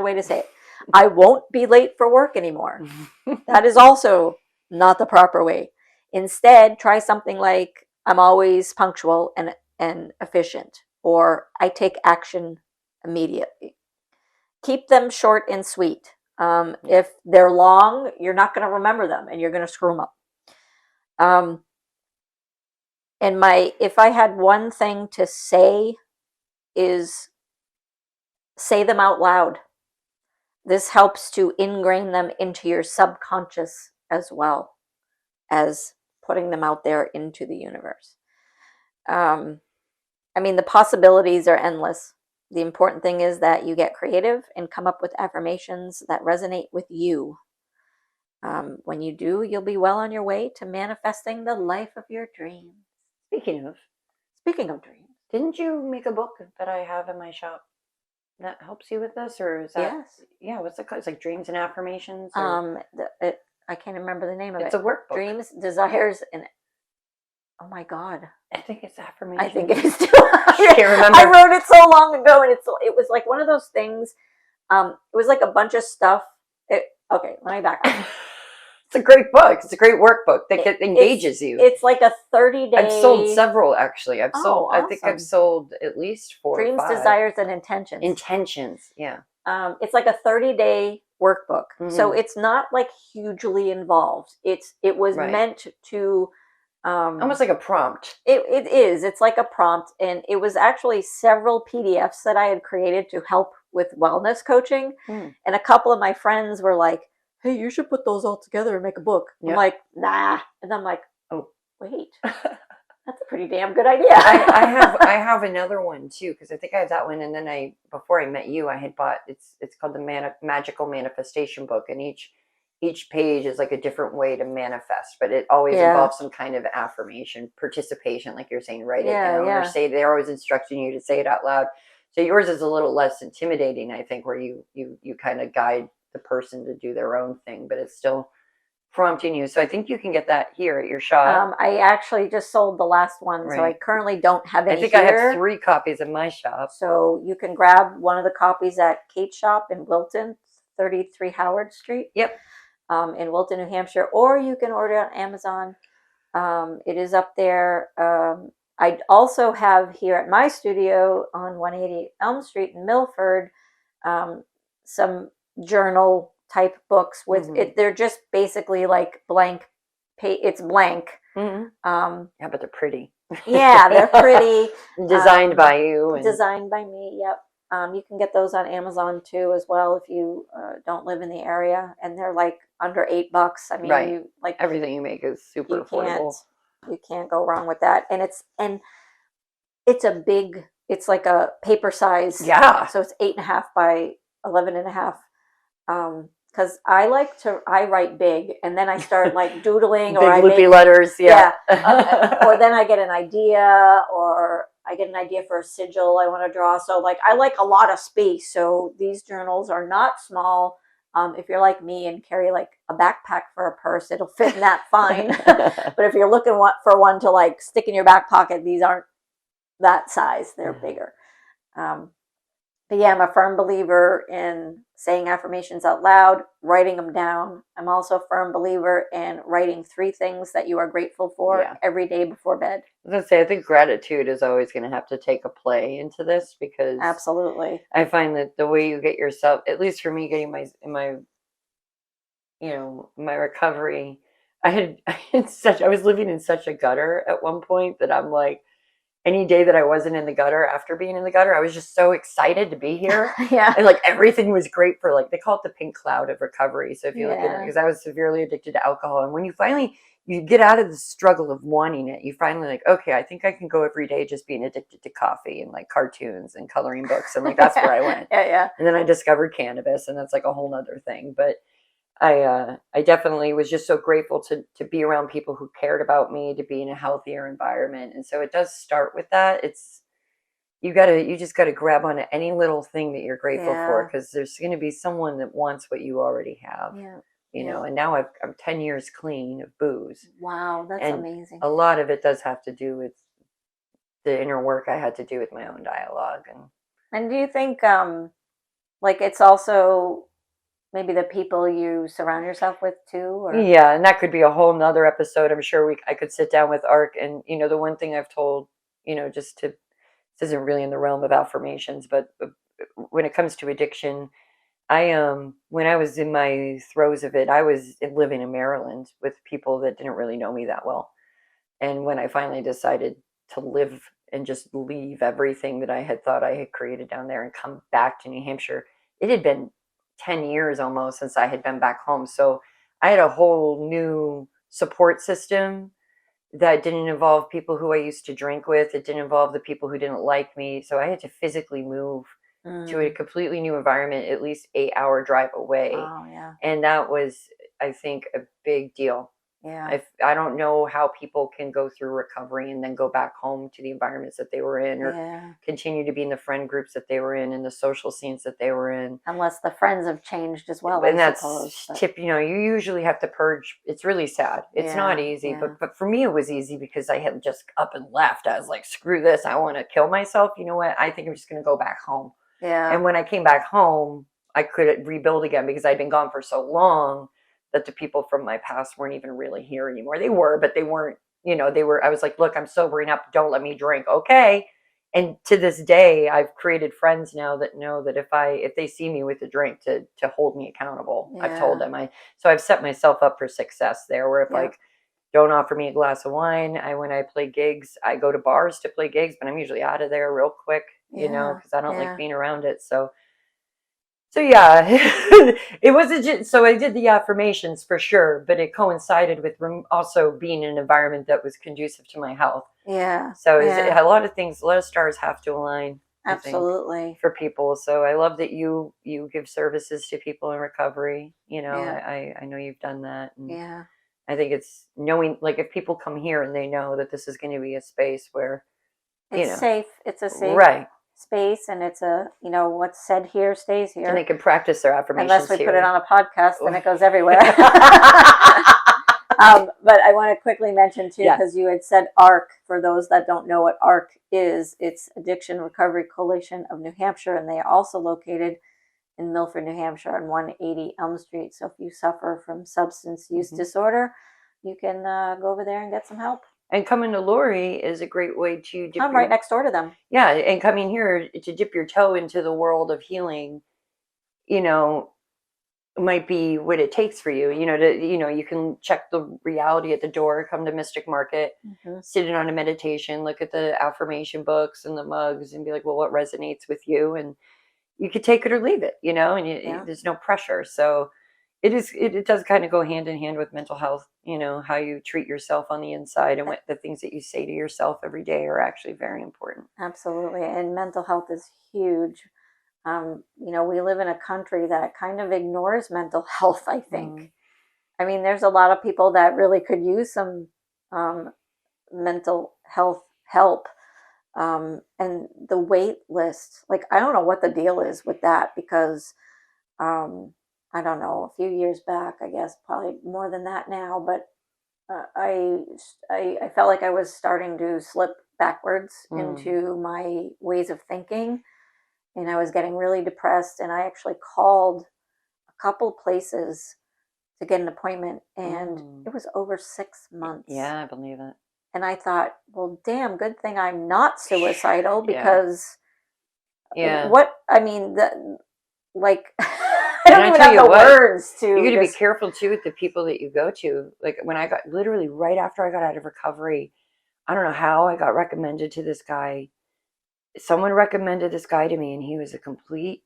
Speaker 1: way to say it. I won't be late for work anymore. That is also not the proper way. Instead, try something like "I'm always punctual and efficient," or "I take action immediately." Keep them short and sweet. If they're long, you're not going to remember them and you're going to screw them up. If I had one thing to say is say them out loud. This helps to ingrain them into your subconscious as well as putting them out there into the universe. The possibilities are endless. The important thing is that you get creative and come up with affirmations that resonate with you. When you do, you'll be well on your way to manifesting the life of your dreams.
Speaker 2: Speaking of
Speaker 1: dreams,
Speaker 2: didn't you make a book that I have in my shop that helps you with this, or is that?
Speaker 1: Yes.
Speaker 2: Yeah. What's it called? It's like Dreams and Affirmations.
Speaker 1: I can't remember the name of it.
Speaker 2: It's a workbook.
Speaker 1: Dreams, Desires, and oh my God,
Speaker 2: I think it's Affirmations.
Speaker 1: I think it is too.
Speaker 2: I can't remember.
Speaker 1: I wrote it so long ago, and it was like one of those things. It was like a bunch of stuff. Okay, let me back up.
Speaker 2: It's a great book. It's a great workbook that engages you.
Speaker 1: It's like a 30-day.
Speaker 2: I've sold several, actually.
Speaker 1: Awesome.
Speaker 2: I think I've sold at least 4
Speaker 1: Dreams,
Speaker 2: or 5.
Speaker 1: Desires, and Intentions.
Speaker 2: Intentions, yeah.
Speaker 1: It's like a 30-day workbook. Mm-hmm. So it's not like hugely involved. It was meant to
Speaker 2: almost like a prompt.
Speaker 1: It is. It's like a prompt, and it was actually several PDFs that I had created to help with wellness coaching. And a couple of my friends were like, "Hey, you should put those all together and make a book." Yep. I'm like, "Nah," and I'm like, "Oh, wait, that's a pretty damn good idea."
Speaker 2: I have another one too, because I think I have that one, and then before I met you, I had bought it's called the Magical Manifestation Book, and each page is like a different way to manifest, but it always involves some kind of affirmation, participation, like you're saying, write it down or say. They're always instructing you to say it out loud. So yours is a little less intimidating, I think, where you kind of guide the person to do their own thing, but it's still prompting you. So I think you can get that here at your shop.
Speaker 1: I actually just sold the last one, so I currently don't have any.
Speaker 2: I think I have 3 copies in my shop.
Speaker 1: So you can grab one of the copies at Kate's shop in Wilton, 33 Howard Street.
Speaker 2: Yep.
Speaker 1: In Wilton, New Hampshire, or you can order it on Amazon. It is up there. I also have here at my studio on 180 Elm Street in Milford some journal type books with it. They're just basically like blank. It's blank.
Speaker 2: Yeah, but they're pretty.
Speaker 1: Yeah, they're pretty.
Speaker 2: Designed by you.
Speaker 1: Designed by me. Yep. You can get those on Amazon too, as well, if you don't live in the area, and they're like under $8. I mean, you like
Speaker 2: everything you make is super affordable.
Speaker 1: You can't go wrong with that, and it's a big. It's like a paper size.
Speaker 2: Yeah.
Speaker 1: So it's 8.5 by 11.5. Because I write big, and then I start like doodling, or
Speaker 2: big loopy letters. Yeah.
Speaker 1: Or then I get an idea, or I get an idea for a sigil I want to draw. So like I like a lot of space. So these journals are not small. If you're like me and carry like a backpack for a purse, it'll fit in that fine. But if you're looking for one to like stick in your back pocket, these aren't that size. They're bigger. But yeah, I'm a firm believer in saying affirmations out loud, writing them down. I'm also a firm believer in writing 3 things that you are grateful for every day before bed.
Speaker 2: I was going to say, I think gratitude is always going to have to take a play into this, because
Speaker 1: absolutely,
Speaker 2: I find that the way you get yourself, at least for me, getting my recovery, I was living in such a gutter at one point that I'm like, any day that I wasn't in the gutter after being in the gutter, I was just so excited to be here.
Speaker 1: Yeah.
Speaker 2: And like everything was great for like, they call it the pink cloud of recovery. So if you look at it,
Speaker 1: Yeah.
Speaker 2: because I was severely addicted to alcohol. And when you finally, you get out of the struggle of wanting it, you finally like, okay, I think I can go every day just being addicted to coffee and like cartoons and coloring books. And like, that's where I went.
Speaker 1: Yeah.
Speaker 2: And then I discovered cannabis, and that's like a whole nother thing. But I definitely was just so grateful to be around people who cared about me, to be in a healthier environment. And so it does start with that. It's you just gotta grab onto any little thing that you're grateful for,
Speaker 1: Yeah.
Speaker 2: because there's going to be someone that wants what you already have.
Speaker 1: Yeah.
Speaker 2: You
Speaker 1: Yeah.
Speaker 2: know, and now I'm 10 years clean of booze,
Speaker 1: Wow, that's
Speaker 2: and
Speaker 1: amazing.
Speaker 2: a lot of it does have to do with the inner work I had to do with my own dialogue.
Speaker 1: And do you think like it's also maybe the people you surround yourself with too, or
Speaker 2: Yeah, and that could be a whole nother episode. I'm sure I could sit down with Ark, and the one thing I've told, just to, this isn't really in the realm of affirmations, but when it comes to addiction, when I was in my throes of it, I was living in Maryland with people that didn't really know me that well. And when I finally decided to live and just leave everything that I had thought I had created down there and come back to New Hampshire, it had been 10 years almost since I had been back home. So I had a whole new support system that didn't involve people who I used to drink with. It didn't involve the people who didn't like me. So I had to physically move to a
Speaker 1: mm.
Speaker 2: completely new environment, at least 8-hour drive away.
Speaker 1: Oh yeah.
Speaker 2: And that was, I think, a big deal.
Speaker 1: Yeah.
Speaker 2: I don't know how people can go through recovery and then go back home to the environments that they were in, or
Speaker 1: Yeah.
Speaker 2: continue to be in the friend groups that they were in and the social scenes that they were in.
Speaker 1: Unless the friends have changed as well, I
Speaker 2: And that's
Speaker 1: suppose. But
Speaker 2: you usually have to purge. It's really sad. It's not
Speaker 1: yeah,
Speaker 2: easy,
Speaker 1: yeah,
Speaker 2: but for me it was easy because I had just up and left. I was like, screw this. I want to kill myself. You know what? I think I'm just going to go back home.
Speaker 1: yeah,
Speaker 2: And when I came back home, I could rebuild again because I'd been gone for so long that the people from my past weren't even really here anymore. They were, but they weren't, I was like, look, I'm sobering up. Don't let me drink. Okay. And to this day, I've created friends now that know that if they see me with a drink, to hold me accountable. I've told
Speaker 1: yeah,
Speaker 2: them. So I've set myself up for success there, where if
Speaker 1: yeah,
Speaker 2: like, don't offer me a glass of wine. When I play gigs, I go to bars to play gigs, but I'm usually out of there real quick,
Speaker 1: yeah,
Speaker 2: because I don't like
Speaker 1: yeah.
Speaker 2: being around it. So yeah, it wasn't just, so I did the affirmations for sure, but it coincided with also being in an environment that was conducive to my health.
Speaker 1: Yeah,
Speaker 2: So
Speaker 1: yeah,
Speaker 2: a lot of things, a lot of stars have to align, I think,
Speaker 1: absolutely.
Speaker 2: for people. So I love that you give services to people in recovery.
Speaker 1: Yeah,
Speaker 2: I know you've done that, and
Speaker 1: yeah.
Speaker 2: I think it's knowing, like, if people come here and they know that this is going to be a space where,
Speaker 1: It's safe. It's a safe
Speaker 2: right,
Speaker 1: space, and it's what's said here stays
Speaker 2: and they
Speaker 1: here.
Speaker 2: can practice their
Speaker 1: Unless
Speaker 2: affirmations
Speaker 1: we put it
Speaker 2: here.
Speaker 1: on a podcast, then it goes everywhere. But I want to quickly mention too,
Speaker 2: Yeah.
Speaker 1: because you had said ARC. For those that don't know what ARC is, it's Addiction Recovery Coalition of New Hampshire, and they are also located in Milford, New Hampshire, on 180 Elm Street. So if you suffer from substance use disorder, you can go over there and get some help.
Speaker 2: And coming to Lori is a great way to dip
Speaker 1: I'm right next door to them.
Speaker 2: Yeah, and coming here to dip your toe into the world of healing, you know, might be what it takes for you. You can check the reality at the door, come to Mystic Market, sit in on a meditation, look at the affirmation books and the mugs, and be like, well, what resonates with you? And you could take it or leave it, and there's no pressure. So it does kind of go hand in hand with mental health, how you treat yourself on the inside, and what the things that you say to yourself every day are actually very important.
Speaker 1: Absolutely. And mental health is huge. We live in a country that kind of ignores mental health, I think. I mean, there's a lot of people that really could use some mental health help. And the wait list, like, I don't know what the deal is with that, because I don't know, a few years back, I guess, probably more than that now, but I felt like I was starting to slip backwards into my ways of thinking, and I was getting really depressed. And I actually called a couple places to get an appointment, and it was over 6 months.
Speaker 2: Yeah, I believe it.
Speaker 1: And I thought, well, damn, good thing I'm not suicidal, because what, I mean, like, I don't even have the words to.
Speaker 2: You got to be careful too with the people that you go to. Like, when I got, literally right after I got out of recovery, I don't know how I got recommended to this guy. Someone recommended this guy to me, and he was a complete.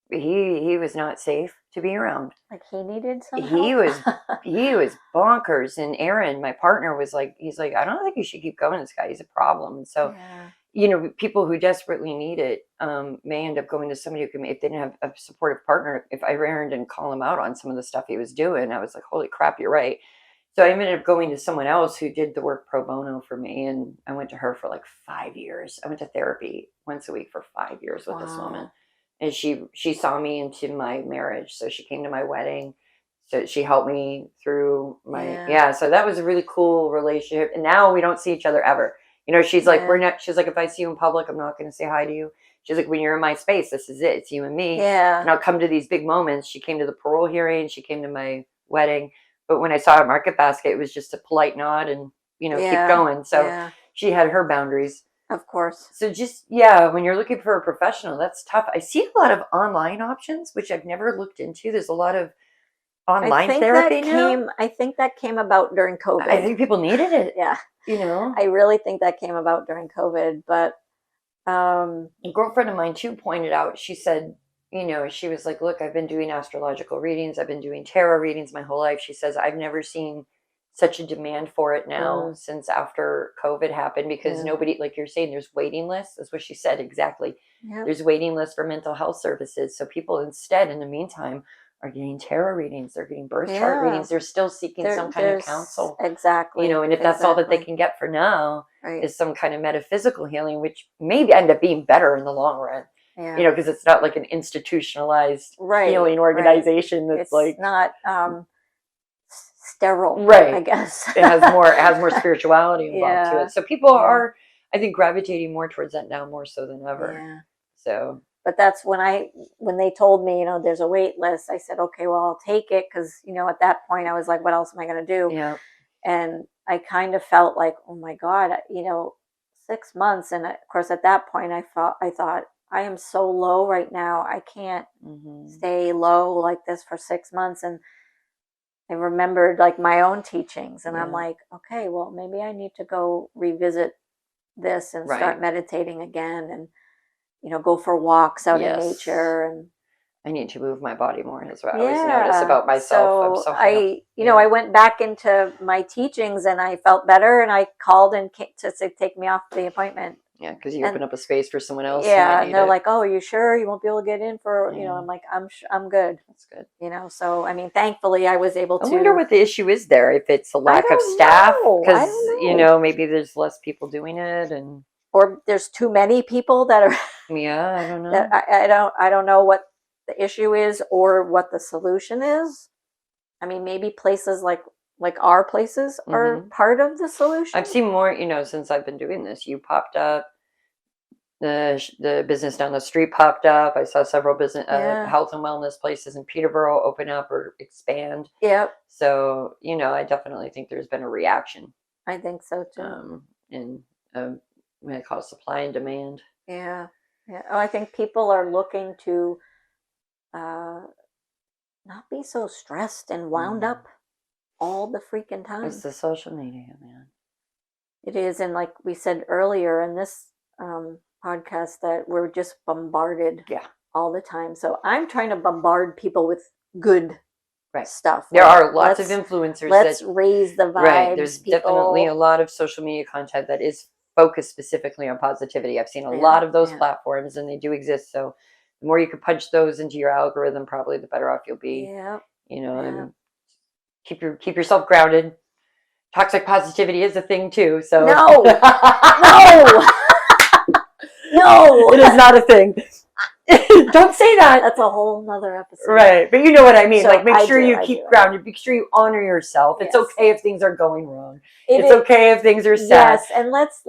Speaker 2: He was not safe to be around.
Speaker 1: Like he needed some
Speaker 2: He
Speaker 1: help.
Speaker 2: was bonkers. And Aaron, my partner, was like, he's like, I don't think you should keep going. This guy, he's a problem. And so,
Speaker 1: Yeah.
Speaker 2: you know, people who desperately need it may end up going to somebody who can, if they didn't have a supportive partner. If Aaron didn't call him out on some of the stuff he was doing, I was like, holy crap, you're right. So I ended up going to someone else who did the work pro bono for me, and I went to her for like 5 years. I went to therapy once a week for 5 years with this woman, and she saw me into my marriage. So she came to my wedding. So she helped me through my So that was a really cool relationship. And now we don't see each other ever. You know, she's like, we're not. She's like, if I see you in public, I'm not going to say hi to you. She's like, when you're in my space, this is it. It's you and me.
Speaker 1: Yeah.
Speaker 2: And I'll come to these big moments. She came to the parole hearing. She came to my wedding. But when I saw her at Market Basket, it was just a polite nod and, you know, keep going. So she had her boundaries.
Speaker 1: Of course.
Speaker 2: So just, when you're looking for a professional, that's tough. I see a lot of online options, which I've never looked into. There's a lot of online therapy now.
Speaker 1: I think that came about during COVID.
Speaker 2: I think people needed it.
Speaker 1: Yeah.
Speaker 2: You know?
Speaker 1: I really think that came about during COVID. But
Speaker 2: a girlfriend of mine, too, pointed out, she said, you know, she was like, look, I've been doing astrological readings. I've been doing tarot readings my whole life. She says, I've never seen such a demand for it now since after COVID happened, because nobody, like you're saying, there's waiting lists. That's what she said. Exactly. Yep. There's waiting lists for mental health services. So people instead, in the meantime, are getting tarot readings. They're getting birth chart readings. They're still seeking some kind of counsel.
Speaker 1: Exactly.
Speaker 2: You know, and if that's all that they can get for now is some kind of metaphysical healing, which maybe end up being better in the long run. Yeah. You know, because it's not like an institutionalized healing organization that's like
Speaker 1: not sterile,
Speaker 2: right?
Speaker 1: I guess
Speaker 2: it has more spirituality involved to it. So people are, I think, gravitating more towards that now, more so than ever. Yeah. So,
Speaker 1: but that's when they told me, you know, there's a wait list. I said, okay, well, I'll take it, because you know, at that point, I was like, what else am I going to do? Yeah. And I kind of felt like, oh my God, you know, 6 months, and of course, at that point, I thought. I am so low right now. I can't stay low like this for 6 months. And I remembered like my own teachings, and I'm like, okay, well, maybe I need to go revisit this and start meditating again, and, you know, go for walks out in nature. And
Speaker 2: I need to move my body more. That's what I always notice about myself.
Speaker 1: So I went back into my teachings, and I felt better, and I called and came to take me off the appointment.
Speaker 2: Yeah, because you open up a space for someone else.
Speaker 1: Yeah, and they're like, "Oh, are you sure you won't be able to get in for?" You know, I'm like, "I'm good."
Speaker 2: That's good.
Speaker 1: You know, so I mean, thankfully, I was able to.
Speaker 2: I wonder what the issue is there. If it's a lack of staff, because you know, maybe there's less people doing it,
Speaker 1: or there's too many people that are.
Speaker 2: Yeah, I don't know.
Speaker 1: That I don't know what the issue is or what the solution is. I mean, maybe places like our places are part of the solution.
Speaker 2: I've seen more, you know, since I've been doing this. You popped up, the business down the street popped up. I saw several business health and wellness places in Peterborough open up or expand.
Speaker 1: Yep.
Speaker 2: So, you know, I definitely think there's been a reaction.
Speaker 1: I think so too.
Speaker 2: And what I call supply and demand.
Speaker 1: Yeah. Yeah. Oh, I think people are looking to not be so stressed and wound up all the freaking time.
Speaker 2: It's the social media, man.
Speaker 1: It is. And like we said earlier in this podcast, that we're just bombarded all the time. So I'm trying to bombard people with good stuff.
Speaker 2: There are lots of influencers.
Speaker 1: Let's raise the vibes. Right.
Speaker 2: There's definitely a lot of social media content that is focused specifically on positivity. I've seen a lot of those platforms, and they do exist. So the more you can punch those into your algorithm, probably the better off you'll be. Yeah. You know, and keep yourself grounded. Toxic positivity is a thing too. So
Speaker 1: no, no,
Speaker 2: it is not a thing. Don't say that.
Speaker 1: That's a whole nother episode.
Speaker 2: Right. But you know what I mean. So like, make sure you keep grounded. Make sure you honor yourself. It's okay if things are going wrong. It's okay if things are sad.
Speaker 1: Yes. And let's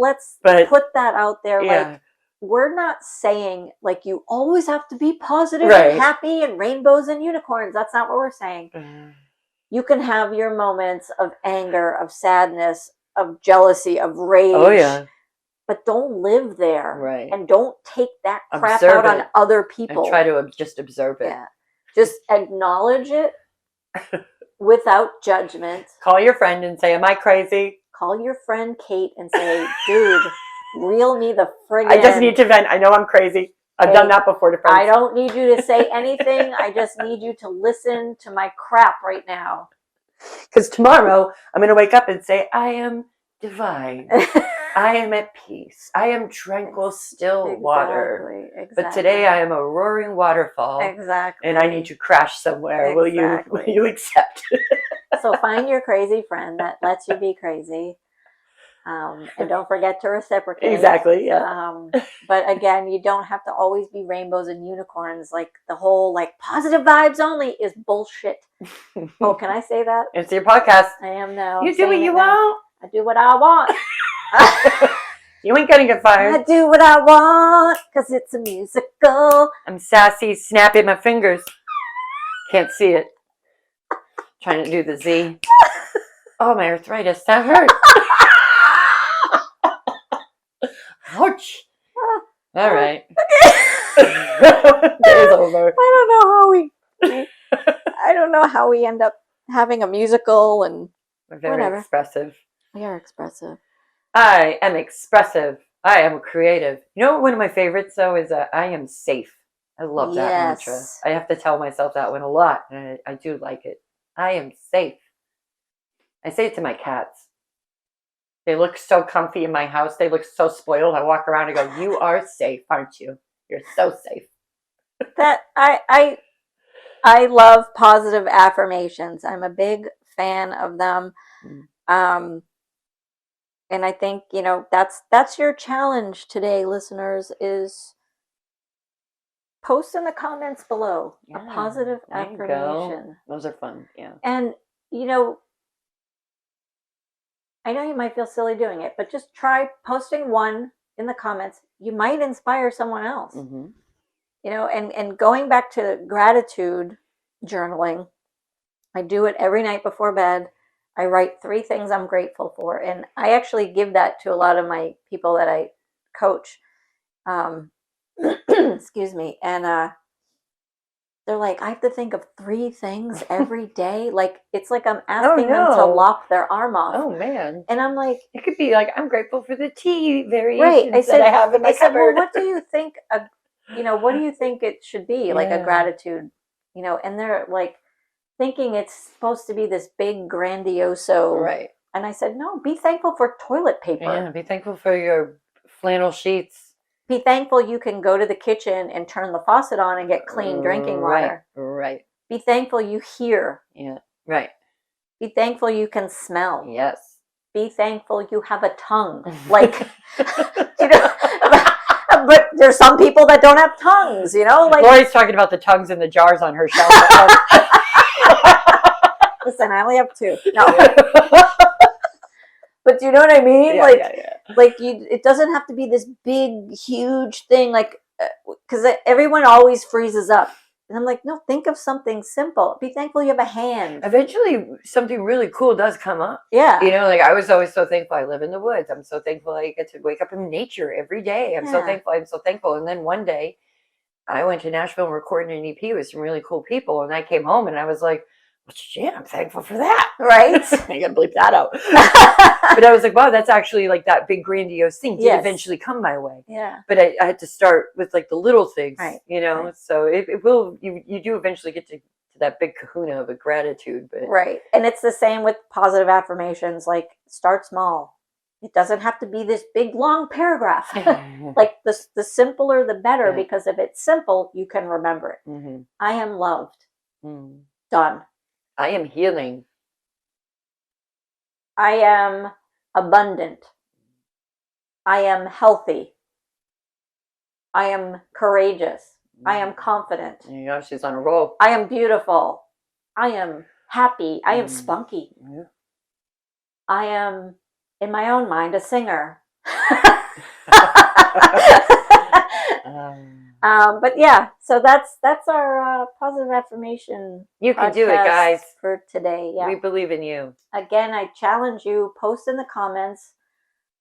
Speaker 1: put that out there. Like, we're not saying like you always have to be positive and happy and rainbows and unicorns. That's not what we're saying. You can have your moments of anger, of sadness, of jealousy, of rage. Oh, yeah. But don't live there. Right. And don't take that crap out on other people.
Speaker 2: And try to just observe it.
Speaker 1: Yeah. Just acknowledge it without judgment.
Speaker 2: Call your friend and say, am I crazy?
Speaker 1: call your friend Kate and say, dude, reel me the friggin'
Speaker 2: I just need to vent. I know I'm crazy. I've done that before to friends.
Speaker 1: I don't need you to say anything. I just need you to listen to my crap right now.
Speaker 2: Because tomorrow I'm going to wake up and say, I am divine. I am at peace. I am tranquil, still water.
Speaker 1: Exactly.
Speaker 2: But today I am a roaring waterfall.
Speaker 1: Exactly.
Speaker 2: And I need to crash somewhere.
Speaker 1: Exactly.
Speaker 2: Will you accept?
Speaker 1: So find your crazy friend that lets you be crazy. And don't forget to reciprocate.
Speaker 2: Exactly, yeah.
Speaker 1: But again, you don't have to always be rainbows and unicorns. Like the whole positive vibes only is bullshit. Oh, can I say that?
Speaker 2: It's your podcast.
Speaker 1: I am now.
Speaker 2: You do what you want.
Speaker 1: I do what I want.
Speaker 2: You ain't gonna get fired.
Speaker 1: I do what I want because it's a musical.
Speaker 2: I'm sassy, snapping my fingers. Can't see it. Trying to do the Z. Oh, my arthritis. That hurt. Ouch. All right. Day's over.
Speaker 1: I don't know how we end up having a musical and
Speaker 2: We're very expressive.
Speaker 1: We are expressive.
Speaker 2: I am expressive. I am creative. You know, one of my favorites though is I am safe. I love that mantra. I have to tell myself that one a lot, and I do like it. I am safe. I say it to my cats. They look so comfy in my house. They look so spoiled. I walk around and go, "You are safe, aren't you? You're so safe."
Speaker 1: That I love positive affirmations. I'm a big fan of them. And I think, that's your challenge today, listeners, is post in the comments below a positive affirmation.
Speaker 2: Those are fun, yeah.
Speaker 1: And, I know you might feel silly doing it, but just try posting one in the comments. You might inspire someone else.
Speaker 2: Mm-hmm.
Speaker 1: And going back to gratitude journaling, I do it every night before bed. I write 3 things I'm grateful for. And I actually give that to a lot of my people that I coach. Excuse me. And they're like, I have to think of 3 things every day. It's like I'm asking them to lop their arm off.
Speaker 2: Oh, man.
Speaker 1: And I'm like...
Speaker 2: It could be like, I'm grateful for the tea variations that I have in my cupboard.
Speaker 1: Well, what do you think, what do you think it should be? Like a gratitude, and they're like thinking it's supposed to be this big grandioso.
Speaker 2: Right.
Speaker 1: And I said, no, be thankful for toilet paper.
Speaker 2: Yeah, be thankful for your flannel sheets.
Speaker 1: Be thankful you can go to the kitchen and turn the faucet on and get clean drinking water.
Speaker 2: Right.
Speaker 1: Be thankful you hear.
Speaker 2: Yeah, right.
Speaker 1: Be thankful you can smell.
Speaker 2: Yes.
Speaker 1: Be thankful you have a tongue. But there's some people that don't have tongues,
Speaker 2: Lori's talking about the tongues in the jars on her shelf.
Speaker 1: Listen, I only have 2. No. But do you know what I mean?
Speaker 2: Yeah.
Speaker 1: It doesn't have to be this big, huge thing, because everyone always freezes up. And I'm like, no, think of something simple. Be thankful you have a hand.
Speaker 2: Eventually, something really cool does come up.
Speaker 1: Yeah.
Speaker 2: I was always so thankful I live in the woods. I'm so thankful I get to wake up in nature every day. I'm so thankful. And then one day, I went to Nashville and recorded an EP with some really cool people. And I came home and I was like, well, shit, I'm thankful for that.
Speaker 1: Right?
Speaker 2: I gotta bleep that out. But I was like, wow, that's actually that big grandiose thing did eventually come my way.
Speaker 1: Yeah.
Speaker 2: But I had to start with the little things,
Speaker 1: right.
Speaker 2: Right. So it will, you do eventually get to that big kahuna of a gratitude. But
Speaker 1: right. And it's the same with positive affirmations. Start small. It doesn't have to be this big, long paragraph. The simpler, the better, because if it's simple, you can remember it.
Speaker 2: Mm-hmm.
Speaker 1: I am loved. Done.
Speaker 2: I am healing.
Speaker 1: I am abundant. I am healthy. I am courageous. I am confident.
Speaker 2: There you go. She's on a roll.
Speaker 1: I am beautiful. I am happy. I am spunky.
Speaker 2: Yeah.
Speaker 1: I am, in my own mind, a singer. But yeah, so that's our positive affirmation.
Speaker 2: You can do it, guys.
Speaker 1: For today, yeah.
Speaker 2: We believe in you.
Speaker 1: Again, I challenge you, post in the comments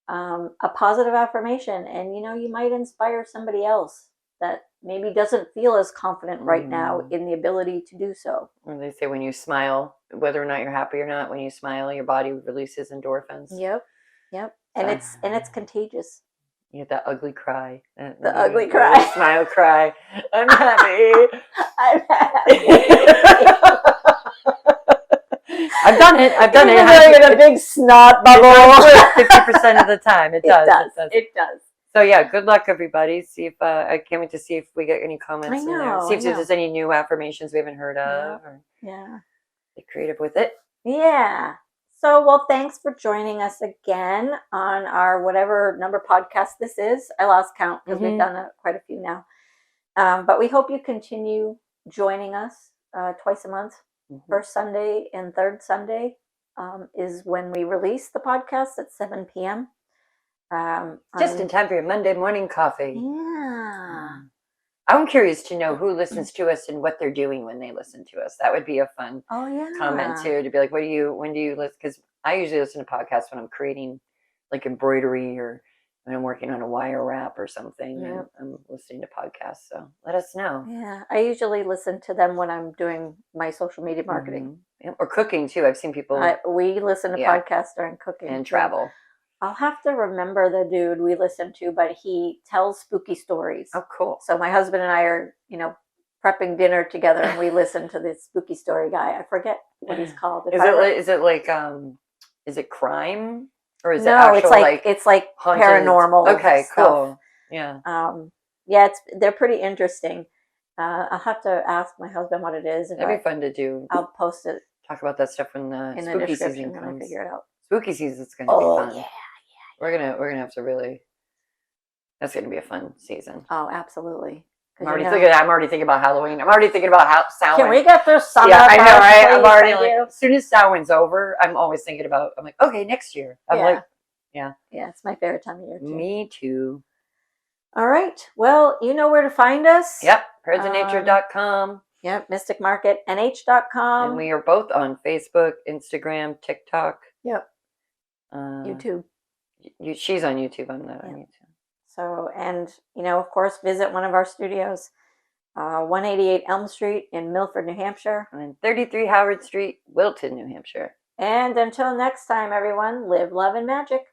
Speaker 1: a positive affirmation, and you might inspire somebody else. that maybe doesn't feel as confident right now in the ability to do so.
Speaker 2: Or they say when you smile, whether or not you're happy or not, when you smile, your body releases endorphins.
Speaker 1: Yep. And it's contagious.
Speaker 2: You get that ugly cry.
Speaker 1: The ugly cry.
Speaker 2: Smile cry. I'm happy.
Speaker 1: I'm happy.
Speaker 2: I've done it.
Speaker 1: Even though you're in a big snot bubble.
Speaker 2: 50% of the time. It does.
Speaker 1: It does.
Speaker 2: So yeah, good luck, everybody. See if I can't wait to see if we get any comments.
Speaker 1: I know.
Speaker 2: See if there's any new affirmations we haven't heard of. Or get creative with it.
Speaker 1: Yeah. So, well, thanks for joining us again on our whatever number podcast this is. I lost count because we've done quite a few now. But we hope you continue joining us twice a month. First Sunday and third Sunday is when we release the podcast at 7 p.m.
Speaker 2: Just in time for your Monday morning coffee.
Speaker 1: Yeah.
Speaker 2: I'm curious to know who listens to us and what they're doing when they listen to us. That would be a fun comment too, to be like, when do you listen? Because I usually listen to podcasts when I'm creating like embroidery or when I'm working on a wire wrap or something.
Speaker 1: Yeah.
Speaker 2: And I'm listening to podcasts. So let us know.
Speaker 1: Yeah. I usually listen to them when I'm doing my social media marketing.
Speaker 2: Or cooking too. I've seen people.
Speaker 1: We listen to podcasts during cooking.
Speaker 2: And travel.
Speaker 1: I'll have to remember the dude we listen to, but he tells spooky stories.
Speaker 2: Oh, cool.
Speaker 1: So my husband and I are, prepping dinner together and we listen to this spooky story guy. I forget what he's called.
Speaker 2: Is it crime? Or is it
Speaker 1: actual,
Speaker 2: it's
Speaker 1: like
Speaker 2: haunted?
Speaker 1: paranormal
Speaker 2: Okay,
Speaker 1: stuff.
Speaker 2: Cool. Yeah.
Speaker 1: They're pretty interesting. I'll have to ask my husband what it is.
Speaker 2: That'd be fun to do.
Speaker 1: I'll post it.
Speaker 2: Talk about that stuff when
Speaker 1: in
Speaker 2: spooky
Speaker 1: the description
Speaker 2: season
Speaker 1: when
Speaker 2: comes.
Speaker 1: I figure it out.
Speaker 2: Spooky season's gonna be fun.
Speaker 1: Yeah.
Speaker 2: We're gonna have to really. That's gonna be a fun season.
Speaker 1: Oh, absolutely.
Speaker 2: I'm already thinking about Halloween. I'm already thinking about Samhain.
Speaker 1: Can we get through summer?
Speaker 2: Yeah, I know, right?
Speaker 1: Please,
Speaker 2: I'm already as soon as Samhain's over, I'm always thinking about. I'm like, okay, next year. Yeah,
Speaker 1: it's my favorite time of year too.
Speaker 2: Me too.
Speaker 1: All right. Well, you know where to find us.
Speaker 2: Yep. herdsofnature.com.
Speaker 1: Yep. mysticmarketnh.com.
Speaker 2: And we are both on Facebook, Instagram, TikTok.
Speaker 1: Yep. YouTube.
Speaker 2: She's on YouTube. I'm not on YouTube.
Speaker 1: So, and of course, visit one of our studios, 188 Elm Street in Milford, New Hampshire,
Speaker 2: and 33 Howard Street, Wilton, New Hampshire.
Speaker 1: And until next time, everyone, live, love, and magic.